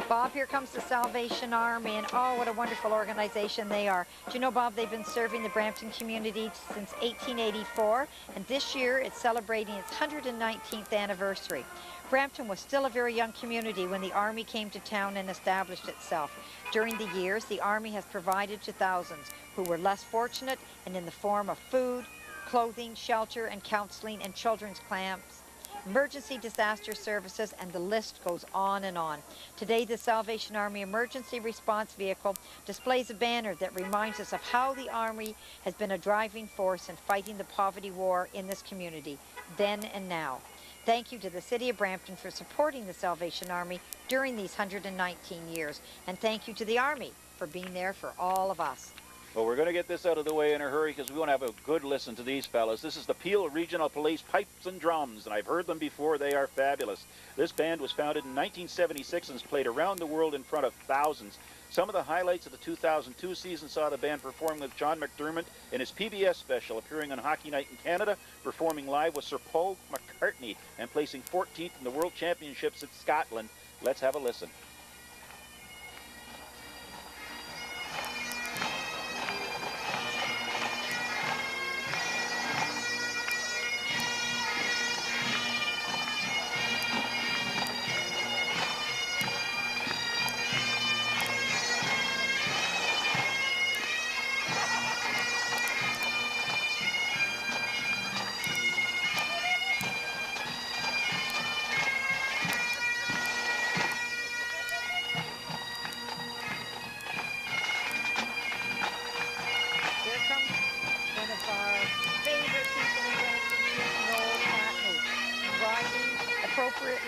Bob, here comes the Salvation Army, and oh, what a wonderful organization they are. Do you know, Bob, they've been serving the Brampton community since 1884, and this year it's celebrating its 119th anniversary. Brampton was still a very young community when the Army came to town and established itself. During the years, the Army has provided to thousands who were less fortunate, and in the form of food, clothing, shelter, and counseling, and children's camps, emergency disaster services, and the list goes on and on. Today, the Salvation Army Emergency Response Vehicle displays a banner that reminds us of how the Army has been a driving force in fighting the poverty war in this community, then and now. Thank you to the City of Brampton for supporting the Salvation Army during these 119 years, and thank you to the Army for being there for all of us. Well, we're going to get this out of the way in a hurry because we want to have a good listen to these fellas. This is the Peel Regional Police Pipes and Drums, and I've heard them before. They are fabulous. This band was founded in 1976 and has played around the world in front of thousands. Some of the highlights of the 2002 season saw the band performing with John McDermott in his PBS special, appearing on Hockey Night in Canada, performing live with Sir Paul McCartney, and placing 14th in the World Championships at Scotland. Let's have a listen.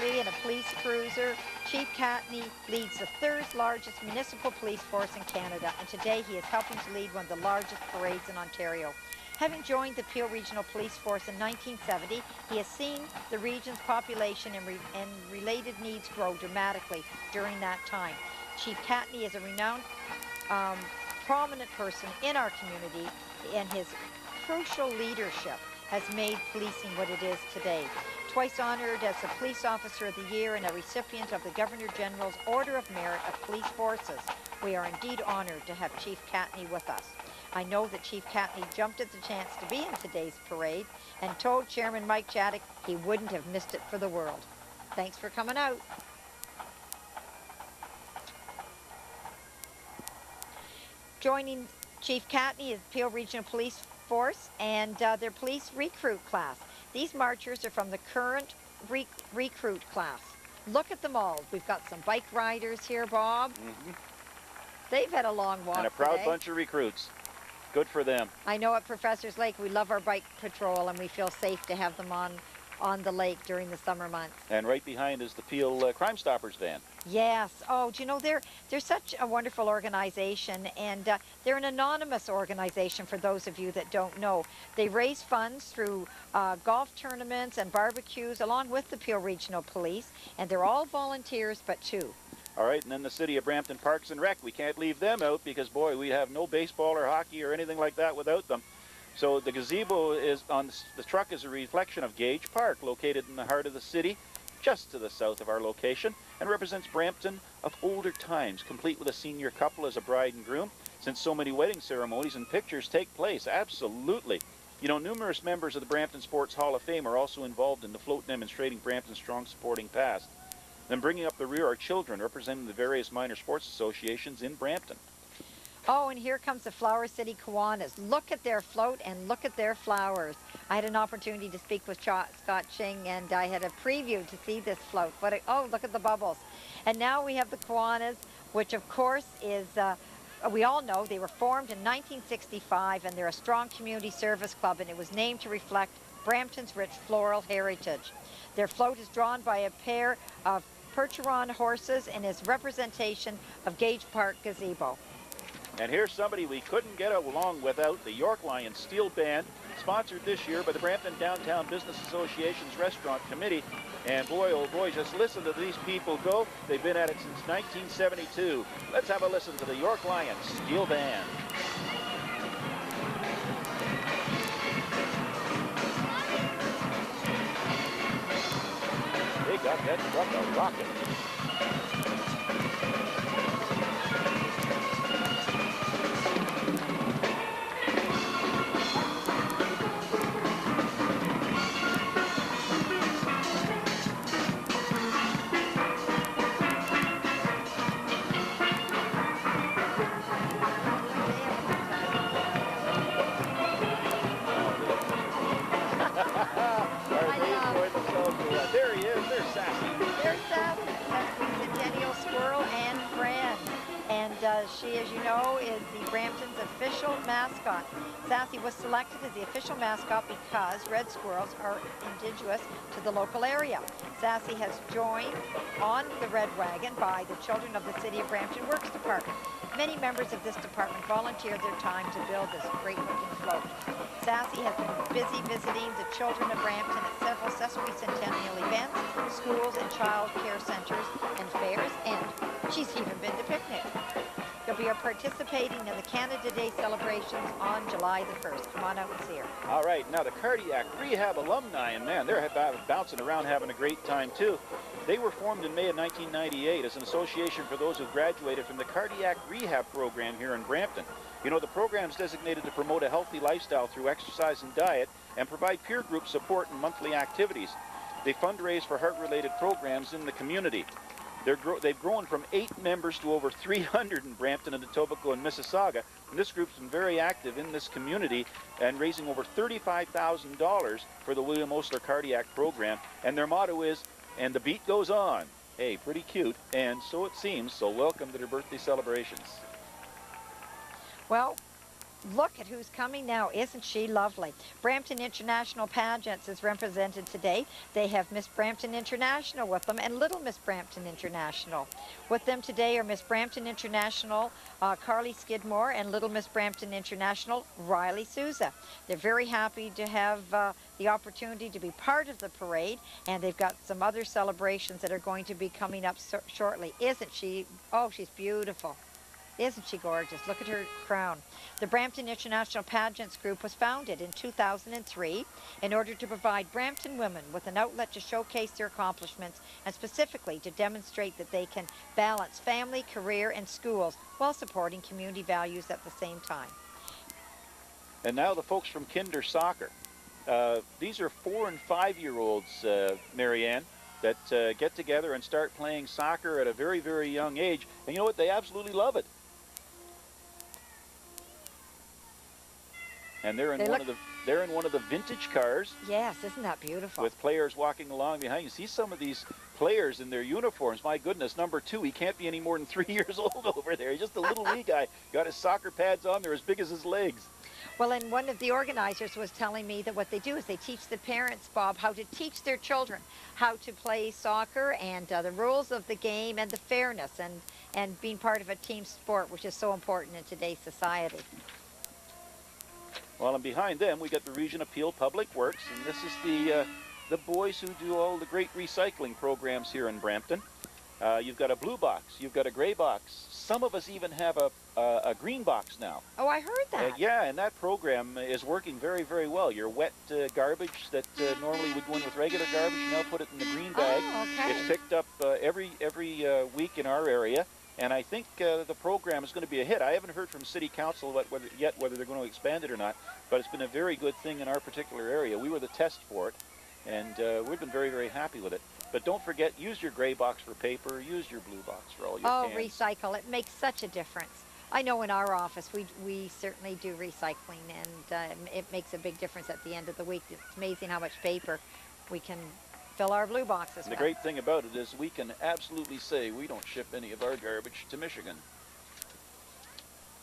In a police cruiser, Chief Catney leads the third largest municipal police force in Canada, and today he is helping to lead one of the largest parades in Ontario. Having joined the Peel Regional Police Force in 1970, he has seen the region's population and related needs grow dramatically during that time. Chief Catney is a renowned, prominent person in our community, and his crucial leadership has made policing what it is today. Twice honored as the Police Officer of the Year and a recipient of the Governor General's Order of Merit of Police Forces, we are indeed honored to have Chief Catney with us. I know that Chief Catney jumped at the chance to be in today's parade and told Chairman Mike Chaddock he wouldn't have missed it for the world. Thanks for coming out. Joining Chief Catney is Peel Regional Police Force and their police recruit class. These marchers are from the current recruit class. Look at them all. We've got some bike riders here, Bob. Mm-hmm. They've had a long walk and a proud today. Bunch of recruits. Good for them. I know at Professor's Lake we love our bike patrol, and we feel safe to have them on the lake during the summer months. And right behind is the Peel Crime Stoppers van. Yes. Oh, do you know, they're such a wonderful organization, and they're an anonymous organization for those of you that don't know. They raise funds through golf tournaments and barbecues along with the Peel Regional Police, and they're all volunteers but two. All right, and then the City of Brampton Parks and Rec. We can't leave them out because, boy, we have no baseball or hockey or anything like that without them. So the gazebo is on the truck is a reflection of Gage Park, located in the heart of the city, just to the south of our location, and represents Brampton of older times, complete with a senior couple as a bride and groom, since so many wedding ceremonies and pictures take place. Absolutely. You know, numerous members of the Brampton Sports Hall of Fame are also involved in the float demonstrating Brampton's strong supporting past. Then bringing up the rear are children representing the various minor sports associations in Brampton. Oh, and here comes the Flower City Kiwanis. Look at their float and look at their flowers. I had an opportunity to speak with Scott Ching, and I had a preview to see this float. Oh, look at the bubbles. And now we have the Kiwanis, which of course is, we all know they were formed in 1965, and they're a strong community service club, and it was named to reflect Brampton's rich floral heritage. Their float is drawn by a pair of Percheron horses and is representation of Gage Park Gazebo. And here's somebody we couldn't get along without, the York Lions Steel Band, sponsored this year by the Brampton Downtown Business Association's Restaurant Committee. And boy, oh boy, just listen to these people go. They've been at it since 1972. Let's have a listen to the York Lions Steel Band. They got that truck a rocket. There he is. There's Sassy. There's Sassy, Sesquicentennial squirrel and friend. And she, as you know, is the Brampton's official mascot. Sassy was selected as the official mascot because red squirrels are indigenous to the local area. Sassy has joined on the Red Wagon by the Children of the City of Brampton Works Department. Many members of this department volunteered their time to build this great-looking float. Sassy has been busy visiting the children of Brampton at several Sesquicentennial events, schools and child care centers and fairs, and she's even been to picnics. You'll be participating in the Canada Day celebrations on July the 1st. Come on out and see her. All right, now the Cardiac Rehab alumni, and man, they're bouncing around having a great time too. They were formed in May of 1998 as an association for those who graduated from the Cardiac Rehab program here in Brampton. You know, the program is designated to promote a healthy lifestyle through exercise and diet and provide peer group support and monthly activities. They fundraise for heart-related programs in the community. They've grown from 8 members to over 300 in Brampton and Etobicoke and Mississauga. And this group's been very active in this community and raising over $35,000 for the William Osler Cardiac Program. And their motto is, "And the beat goes on." Hey, pretty cute, and so it seems. So welcome to their birthday celebrations. Well, look at who's coming now. Isn't she lovely? Brampton International Pageants is represented today. They have Miss Brampton International with them and Little Miss Brampton International. With them today are Miss Brampton International, Carly Skidmore, and Little Miss Brampton International, Riley Souza. They're very happy to have the opportunity to be part of the parade, and they've got some other celebrations that are going to be coming up shortly. Isn't she? Oh, she's beautiful. Isn't she gorgeous? Look at her crown. The Brampton International Pageants Group was founded in 2003 in order to provide Brampton women with an outlet to showcase their accomplishments and specifically to demonstrate that they can balance family, career, and schools while supporting community values at the same time. And now the folks from Kinder Soccer. These are 4- and 5-year-olds, Marianne, that get together and start playing soccer at a very, very young age. And you know what? They absolutely love it. And they're in one of the vintage cars. Yes, isn't that beautiful? With players walking along behind. You see some of these players in their uniforms. My goodness, number 2, he can't be any more than 3 years old over there. He's just a little wee guy. Got his soccer pads on. They're as big as his legs. Well, and one of the organizers was telling me that what they do is they teach the parents, Bob, how to teach their children how to play soccer and the rules of the game and the fairness and being part of a team sport, which is so important in today's society. Well, and behind them, we got the Region Appeal Public Works, and this is the boys who do all the great recycling programs here in Brampton. You've got a blue box. You've got a gray box. Some of us even have a green box now. Oh, I heard that. Yeah, and that program is working very, very well. Your wet garbage that normally would go in with regular garbage, you now put it in the green bag. Oh, okay. It's picked up every week in our area, and I think the program is going to be a hit. I haven't heard from City Council whether they're going to expand it or not, but it's been a very good thing in our particular area. We were the test for it, and we've been very, very happy with it. But don't forget, use your gray box for paper, use your blue box for all your cans. Recycle. It makes such a difference. I know in our office we certainly do recycling, and it makes a big difference at the end of the week. It's amazing how much paper we can fill our blue boxes with. The great thing about it is we can absolutely say we don't ship any of our garbage to Michigan.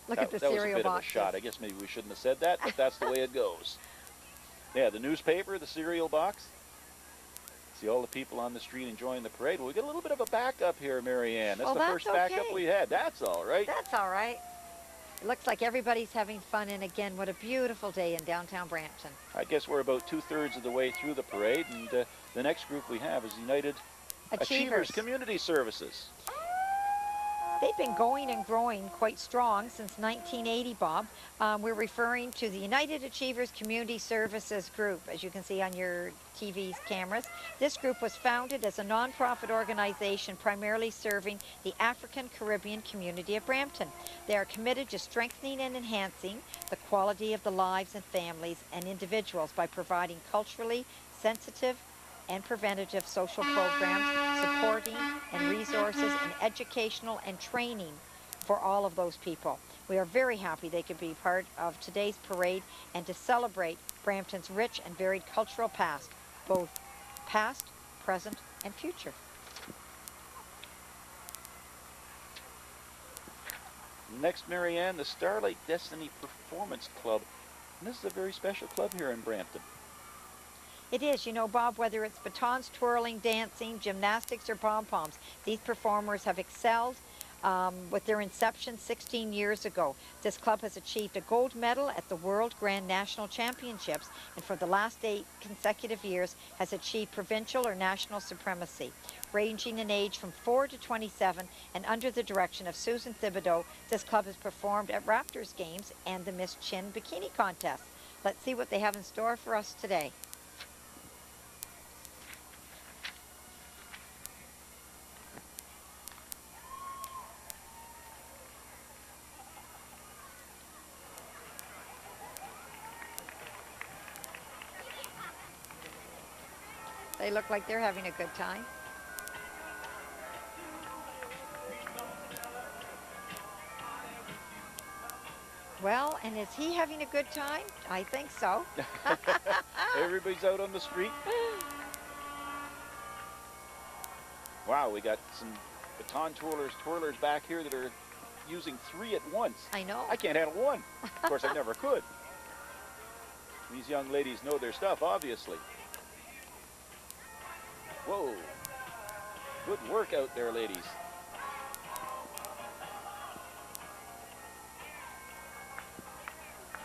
Look at the cereal cereal boxes. That was a bit boxes. of a shot. I guess maybe we shouldn't have said that, but that's the way it goes. Yeah, the newspaper, the cereal box. See all the people on the street enjoying the parade. Well, we get a little bit of a backup here, Marianne. That's the first backup we had. That's all right. That's all right. It looks like everybody's having fun, and again, what a beautiful day in downtown Brampton. I guess we're about 2/3 of the way through the parade, and the next group we have is United Achievers Community Services. They've been going and growing quite strong since 1980, Bob. We're referring to the United Achievers Community Services Group, as you can see on your TV's cameras. This group was founded as a nonprofit organization primarily serving the African Caribbean community of Brampton. They are committed to strengthening and enhancing the quality of the lives and families and individuals by providing culturally sensitive and preventative social programs, supporting and resources and educational and training for all of those people. We are very happy they could be part of today's parade and to celebrate Brampton's rich and varied cultural past, both past, present, and future. Next, Marianne, the Starlight Destiny Performance Club. And this is a very special club here in Brampton. It is, you know, Bob, whether it's batons twirling, dancing, gymnastics, or pom-poms, these performers have excelled with their inception 16 years ago. This club has achieved a gold medal at the World Grand National Championships, and for the last 8 consecutive years has achieved provincial or national supremacy. Ranging in age from 4 to 27, and under the direction of Susan Thibodeau, this club has performed at Raptors games and the Miss Chin Bikini Contest. Let's see what they have in store for us today. They look like they're having a good time. Well, and is he having a good time? I think so. Everybody's out on the street. Wow, we got some baton twirlers back here that are using 3 at once. I know. I can't handle one. Of course, I never could. These young ladies know their stuff, obviously. Whoa. Good work out there, ladies.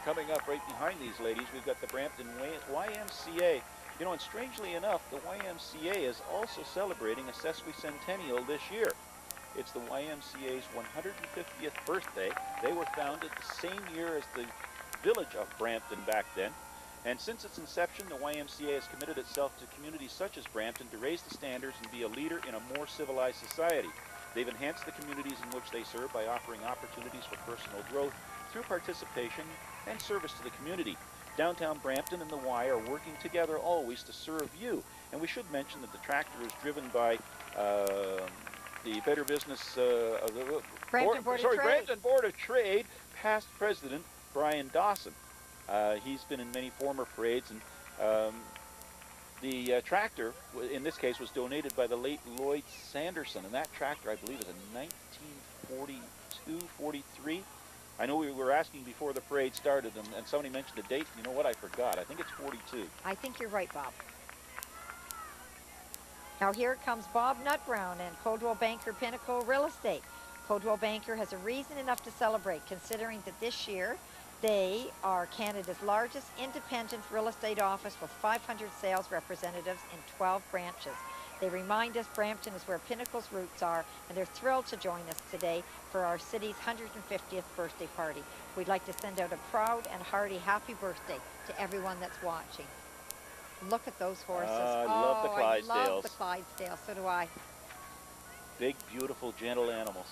Coming up right behind these ladies, we've got the Brampton YMCA. You know, and strangely enough, the YMCA is also celebrating a sesquicentennial this year. It's the YMCA's 150th birthday. They were founded the same year as the village of Brampton back then. And since its inception, the YMCA has committed itself to communities such as Brampton to raise the standards and be a leader in a more civilized society. They've enhanced the communities in which they serve by offering opportunities for personal growth through participation and service to the community. Downtown Brampton and the Y are working together always to serve you. And we should mention that the tractor is driven by the Better Business of the Brampton Board of Trade, past president Brian Dawson. He's been in many former parades, and the tractor, in this case, was donated by the late Lloyd Sanderson, and that tractor, I believe, is a 1942, 43. I know we were asking before the parade started, and somebody mentioned a date. You know what? I forgot. I think it's 42. I think you're right, Bob. Now here comes Bob Nutbrown and Coldwell Banker Pinnacle Real Estate. Coldwell Banker has a reason enough to celebrate, considering that this year they are Canada's largest independent real estate office with 500 sales representatives in 12 branches. They remind us Brampton is where Pinnacle's roots are, and they're thrilled to join us today for our city's 150th birthday party. We'd like to send out a proud and hearty happy birthday to everyone that's watching. Look at those horses. I love the Clydesdales. I love the Clydesdales, so do I. Big, beautiful, gentle animals.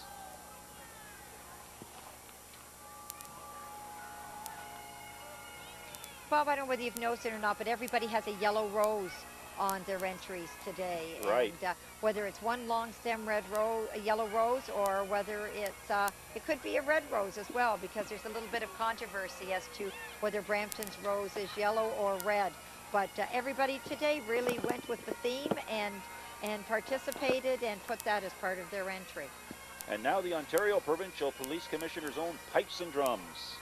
Bob, I don't know whether you've noticed it or not, but everybody has a yellow rose on their entries today. Right. And whether it's one long stem a yellow rose, or whether it's, it could be a red rose as well, because there's a little bit of controversy as to whether Brampton's rose is yellow or red. But everybody today really went with the theme and participated and put that as part of their entry. And now the Ontario Provincial Police Commissioner's own pipes and drums.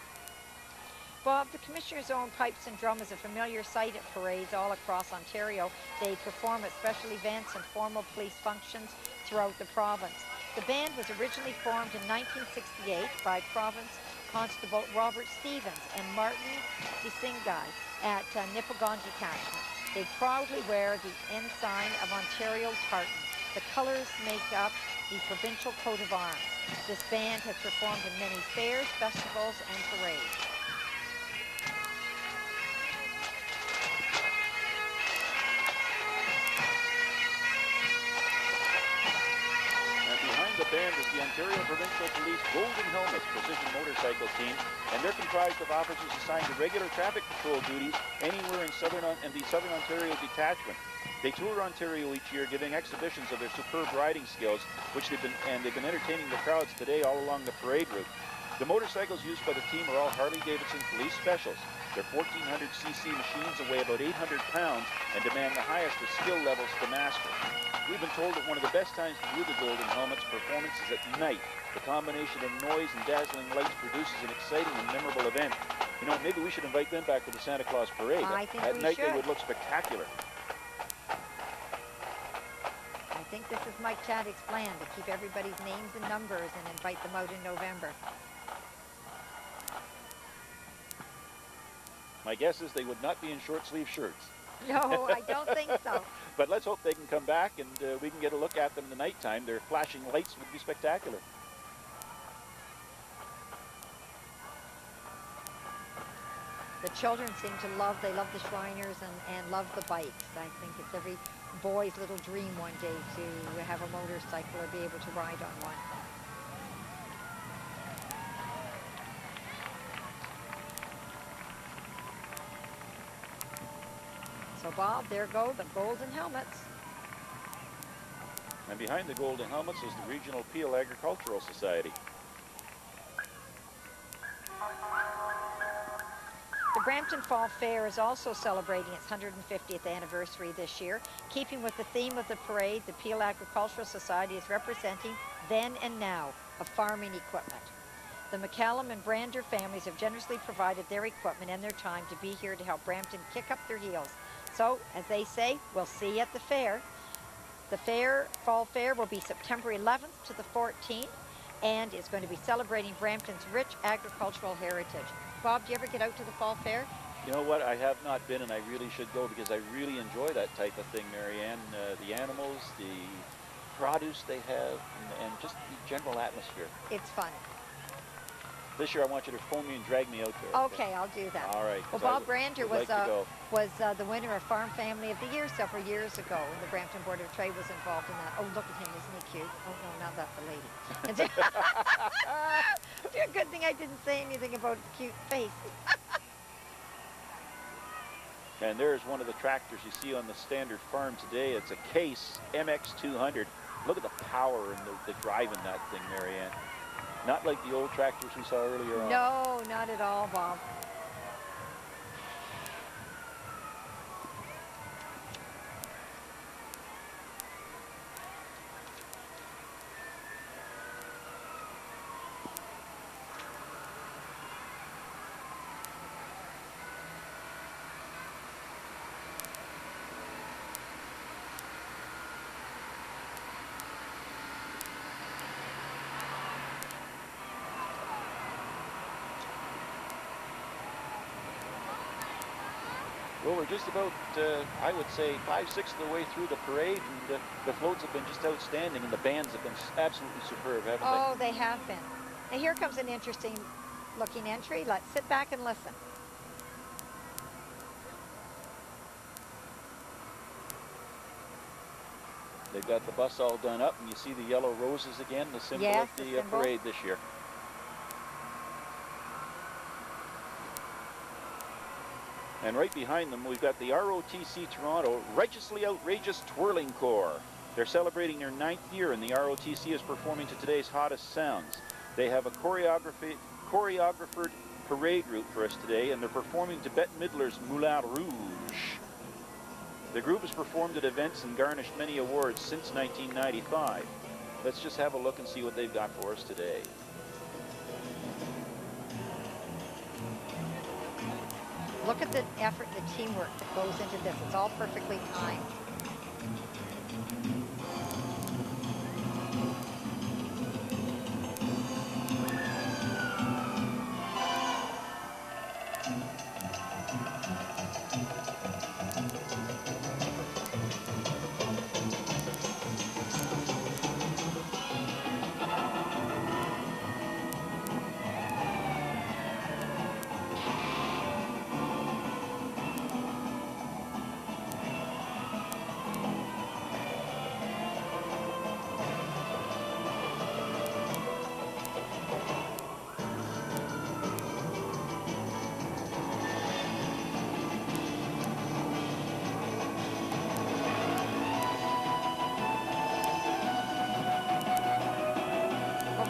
Bob, the Commissioner's own pipes and drum is a familiar sight at parades all across Ontario. They perform at special events and formal police functions throughout the province. The band was originally formed in 1968 by Province Constable Robert Stevens and Martin Disingai at Nipigongi Catchment. They proudly wear the ensign of Ontario tartan. The colors make up the provincial coat of arms. This band has performed in many fairs, festivals, and parades. The band is the Ontario Provincial Police Golden Helmets Precision Motorcycle Team, and they're comprised of officers assigned to regular traffic patrol duties anywhere in the Southern Ontario Detachment. They tour Ontario each year, giving exhibitions of their superb riding skills, they've been entertaining the crowds today all along the parade route. The motorcycles used by the team are all Harley-Davidson Police Specials. They're 1,400cc machines that weigh about 800 pounds and demand the highest of skill levels to master. We've been told that one of the best times to view the Golden Helmets performance is at night. The combination of noise and dazzling lights produces an exciting and memorable event. You know, maybe we should invite them back to the Santa Claus Parade. I think at we night should. They would look spectacular. I think this is Mike Chadwick's plan, to keep everybody's names and numbers and invite them out in November. My guess is they would not be in short-sleeve shirts. No, I don't think so. But let's hope they can come back and we can get a look at them in the nighttime. Their flashing lights would be spectacular. The children seem to love the Shriners and love the bikes. I think it's every boy's little dream one day to have a motorcycle or be able to ride on one. So Bob, there go the Golden Helmets. And behind the Golden Helmets is the Regional Peel Agricultural Society. The Brampton Fall Fair is also celebrating its 150th anniversary this year. Keeping with the theme of the parade, the Peel Agricultural Society is representing then and now of farming equipment. The McCallum and Brander families have generously provided their equipment and their time to be here to help Brampton kick up their heels. So, as they say, we'll see you at the fair. The Fall Fair will be September 11th to the 14th, and it's going to be celebrating Brampton's rich agricultural heritage. Bob, do you ever get out to the Fall Fair? You know what? I have not been, and I really should go because I really enjoy that type of thing, Marianne. The animals, the produce they have, and just the general atmosphere. It's fun. This year I want you to phone me and drag me out there. Okay, I'll do that. All right. Well, Bob Brander was like the winner of Farm Family of the Year several years ago. The Brampton Board of Trade was involved in that. Oh, look at him. Isn't he cute? Oh, no, now that's the lady. Good thing I didn't say anything about his cute face. And there's one of the tractors you see on the standard farm today. It's a Case MX200. Look at the power and the drive in that thing, Marianne. Not like the old tractors we saw earlier on. No, not at all, Bob. Well, we're just about, I would say, 5/6 of the way through the parade, and the floats have been just outstanding, and the bands have been absolutely superb, haven't Oh, they have been. Now here comes an interesting looking entry. Let's sit back and listen. They've got the bus all done up, and you see the yellow roses again, the symbol Yes, of the the symbol. parade this year. And right behind them, we've got the ROTC Toronto Righteously Outrageous Twirling Corps. They're celebrating their 9th year, and the ROTC is performing to today's hottest sounds. They have a choreographed parade route for us today, and they're performing to Bette Midler's Moulin Rouge. The group has performed at events and garnished many awards since 1995. Let's just have a look and see what they've got for us today. Look at the effort, the teamwork that goes into this. It's all perfectly timed.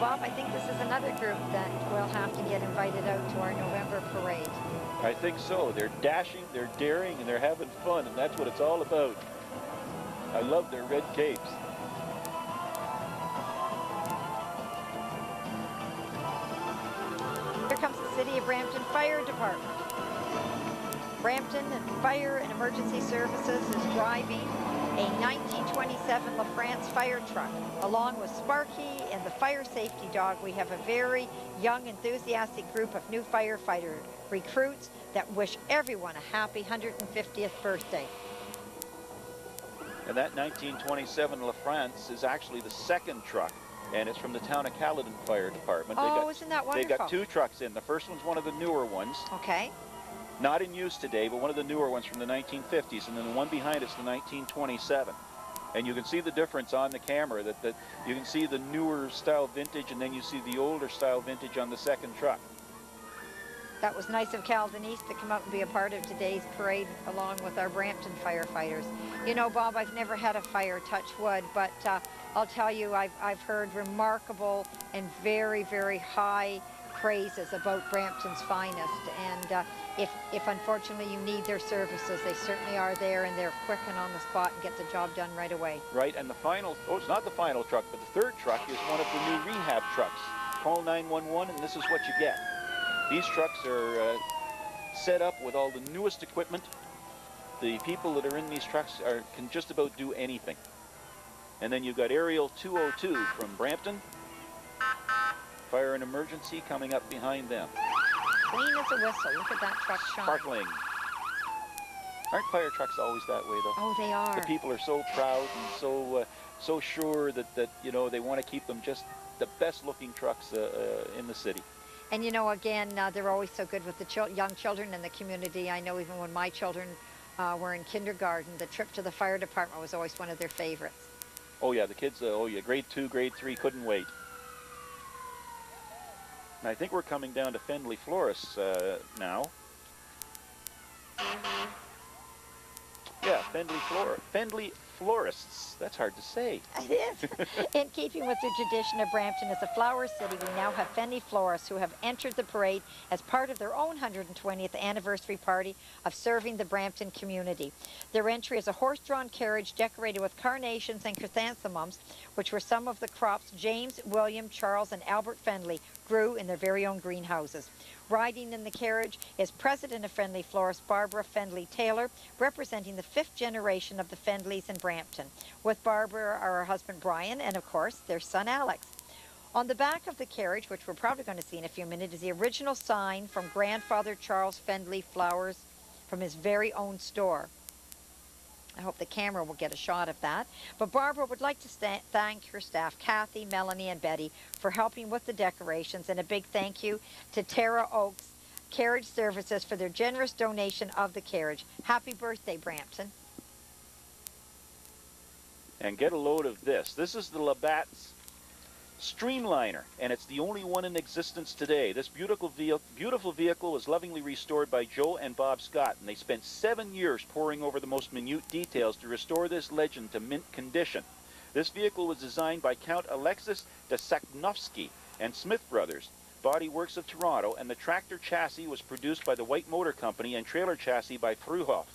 Bob, I think this is another group that will have to get invited out to our November parade. I think so. They're dashing, they're daring, and they're having fun, and that's what it's all about. I love their red capes. Here comes the City of Brampton Fire Department. Brampton and Fire and Emergency Services is driving a 1927 LaFrance fire truck. Along with Sparky and the fire safety dog, we have a very young, enthusiastic group of new firefighter recruits that wish everyone a happy 150th birthday. And that 1927 LaFrance is actually the second truck, and it's from the town of Caledon Fire Department. Isn't that wonderful? They've got 2 trucks in. The first one's one of the newer ones. Okay. Not in use today, but one of the newer ones from the 1950s, and then the one behind it's the 1927. And you can see the difference on the camera, that you can see the newer style vintage, and then you see the older style vintage on the second truck. That was nice of Caledon East to come out and be a part of today's parade along with our Brampton firefighters. You know, Bob, I've never had a fire, touch wood, but I'll tell you, I've heard remarkable and very, very high praises about Brampton's finest. And if unfortunately you need their services, they certainly are there, and they're quick and on the spot and get the job done right away. Right, and the final, it's not the final truck, but the third truck is one of the new rehab trucks. Call 911 and this is what you get. These trucks are set up with all the newest equipment. The people that are in these trucks can just about do anything. And then you've got Aerial 202 from Brampton. Fire and Emergency coming up behind them. Clean as a whistle. Look at that truck shine. Sparkling. Aren't fire trucks always that way, though? Oh, they are. The people are so proud and so sure that you know, they want to keep them just the best-looking trucks in the city. And you know, again, they're always so good with the young children in the community. I know even when my children were in kindergarten, the trip to the fire department was always one of their favorites. Oh yeah, the kids, grade 2, grade 3 couldn't wait. And I think we're coming down to Fendley Florists now. Yeah, Fendley Florists. That's hard to say. It is. In keeping with the tradition of Brampton as a flower city, we now have Fendley Florists who have entered the parade as part of their own 120th anniversary party of serving the Brampton community. Their entry is a horse-drawn carriage decorated with carnations and chrysanthemums, which were some of the crops James, William, Charles, and Albert Fendley grew in their very own greenhouses. Riding in the carriage is President of Fendley Florist Barbara Fendley Taylor, representing the 5th generation of the Fendleys in Brampton. With Barbara are her husband Brian and, of course, their son Alex. On the back of the carriage, which we're probably going to see in a few minutes, is the original sign from grandfather Charles Fendley Flowers from his very own store. I hope the camera will get a shot of that. But Barbara would like to thank her staff, Kathy, Melanie, and Betty, for helping with the decorations, and a big thank you to Tara Oaks Carriage Services for their generous donation of the carriage. Happy birthday, Brampton. And get a load of this. This is the Labatt's Streamliner, and it's the only one in existence today. This beautiful vehicle was lovingly restored by Joe and Bob Scott, and they spent 7 years poring over the most minute details to restore this legend to mint condition. This vehicle was designed by Count Alexis de Saknovsky and Smith Brothers, Body Works of Toronto, and the tractor chassis was produced by the White Motor Company and trailer chassis by Fruhoff.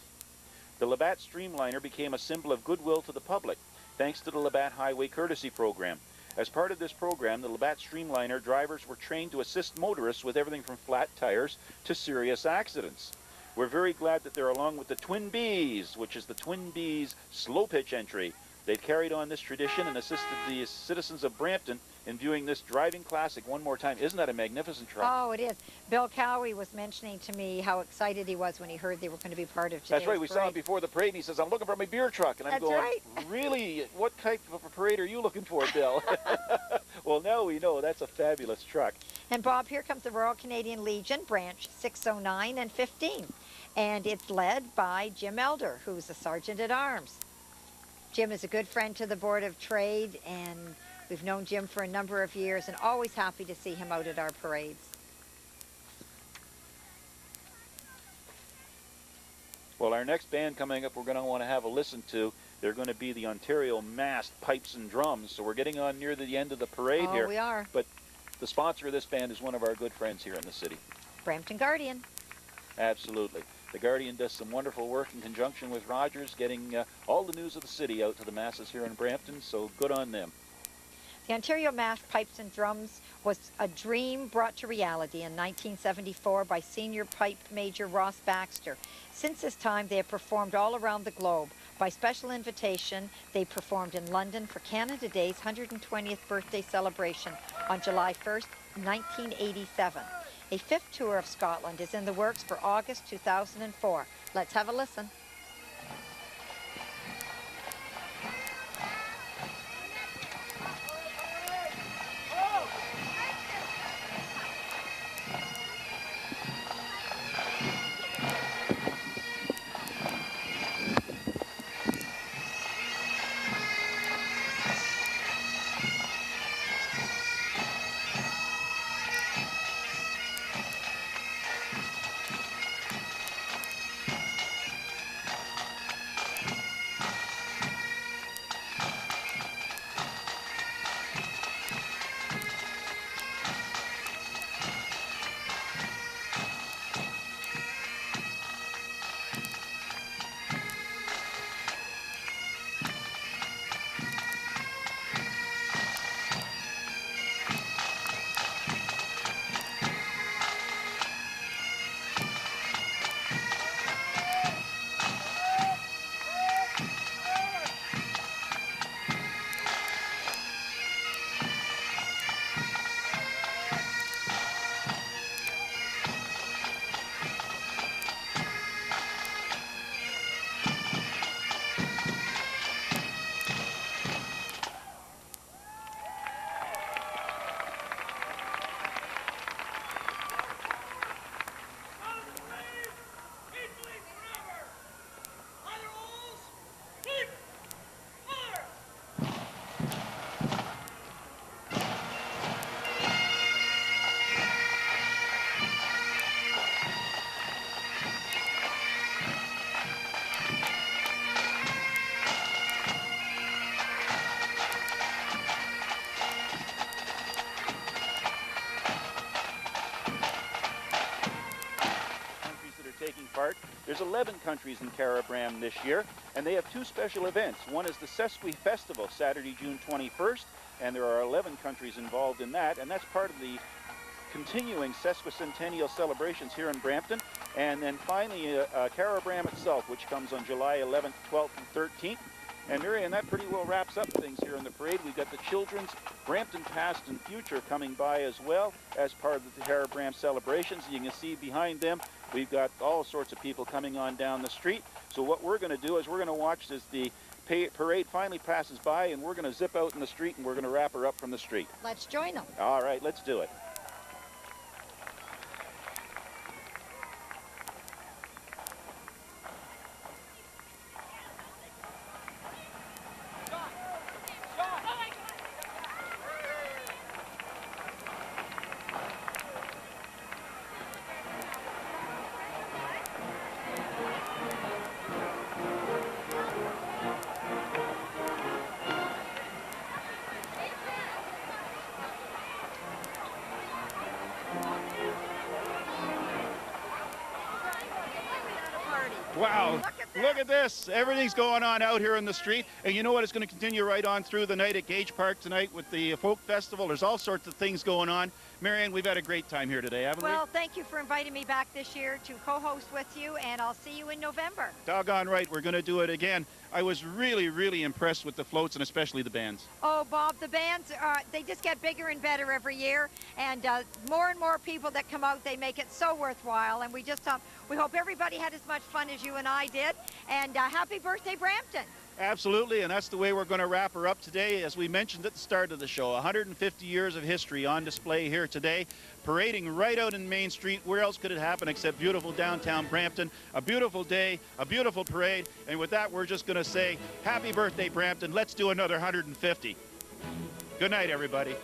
The Labatt Streamliner became a symbol of goodwill to the public, thanks to the Labatt Highway Courtesy Program. As part of this program, the Labatt Streamliner drivers were trained to assist motorists with everything from flat tires to serious accidents. We're very glad that they're along with the Twin Bees, which is the Twin Bees slow pitch entry. They've carried on this tradition and assisted the citizens of Brampton in viewing this driving classic one more time. Isn't that a magnificent truck? Oh, it is. Bill Cowie was mentioning to me how excited he was when he heard they were going to be part of today's That's right. We saw him before the parade, and he says, I'm looking for my beer truck. And I'm going, right. Really? What type of a parade are you looking for, Bill? Well, now we know. That's a fabulous truck. And Bob, here comes the Royal Canadian Legion, Branch 609 and 15. And it's led by Jim Elder, who's a Sergeant at Arms. Jim is a good friend to the Board of Trade, and we've known Jim for a number of years, and always happy to see him out at our parades. Well, our next band coming up we're going to want to have a listen to. They're going to be the Ontario Massed Pipes and Drums. So we're getting on near the end of the parade here. Oh, we are. But the sponsor of this band is one of our good friends here in the city. Brampton Guardian. Absolutely. The Guardian does some wonderful work in conjunction with Rogers, getting all the news of the city out to the masses here in Brampton, so good on them. The Ontario Massed Pipes and Drums was a dream brought to reality in 1974 by senior pipe major Ross Baxter. Since this time, they have performed all around the globe. By special invitation, they performed in London for Canada Day's 120th birthday celebration on July 1st, 1987. A fifth tour of Scotland is in the works for August 2004. Let's have a listen. There's 11 countries in Caribram this year, and they have two special events. One is the Sesqui Festival, Saturday, June 21st, and there are 11 countries involved in that, and that's part of the continuing Sesquicentennial celebrations here in Brampton. And then finally, Caribram itself, which comes on July 11th, 12th, and 13th. And Marion, that pretty well wraps up things here in the parade. We've got the children's Brampton Past and Future coming by as well as part of the Caribram celebrations. You can see behind them We've got all sorts of people coming on down the street. So what we're going to do is we're going to watch as the parade finally passes by, and we're going to zip out in the street, and we're going to wrap her up from the street. Let's join them. All right, let's do it. Wow, look at this. Everything's going on out here in the street. And you know what? It's going to continue right on through the night at Gage Park tonight with the folk festival. There's all sorts of things going on. Marianne, we've had a great time here today, haven't we? Well, thank you for inviting me back this year to co-host with you, and I'll see you in November. Doggone right, we're going to do it again. I was really, really impressed with the floats and especially the bands. Oh, Bob, the bands, they just get bigger and better every year, and more and more people that come out, they make it so worthwhile, and we just we hope everybody had as much fun as you and I did, and happy birthday, Brampton. Absolutely, and that's the way we're going to wrap her up today. As we mentioned at the start of the show, 150 years of history on display here today, parading right out in Main Street. Where else could it happen except beautiful downtown Brampton? A beautiful day, a beautiful parade, and with that, we're just going to say, happy birthday, Brampton. Let's do another 150. Good night, everybody.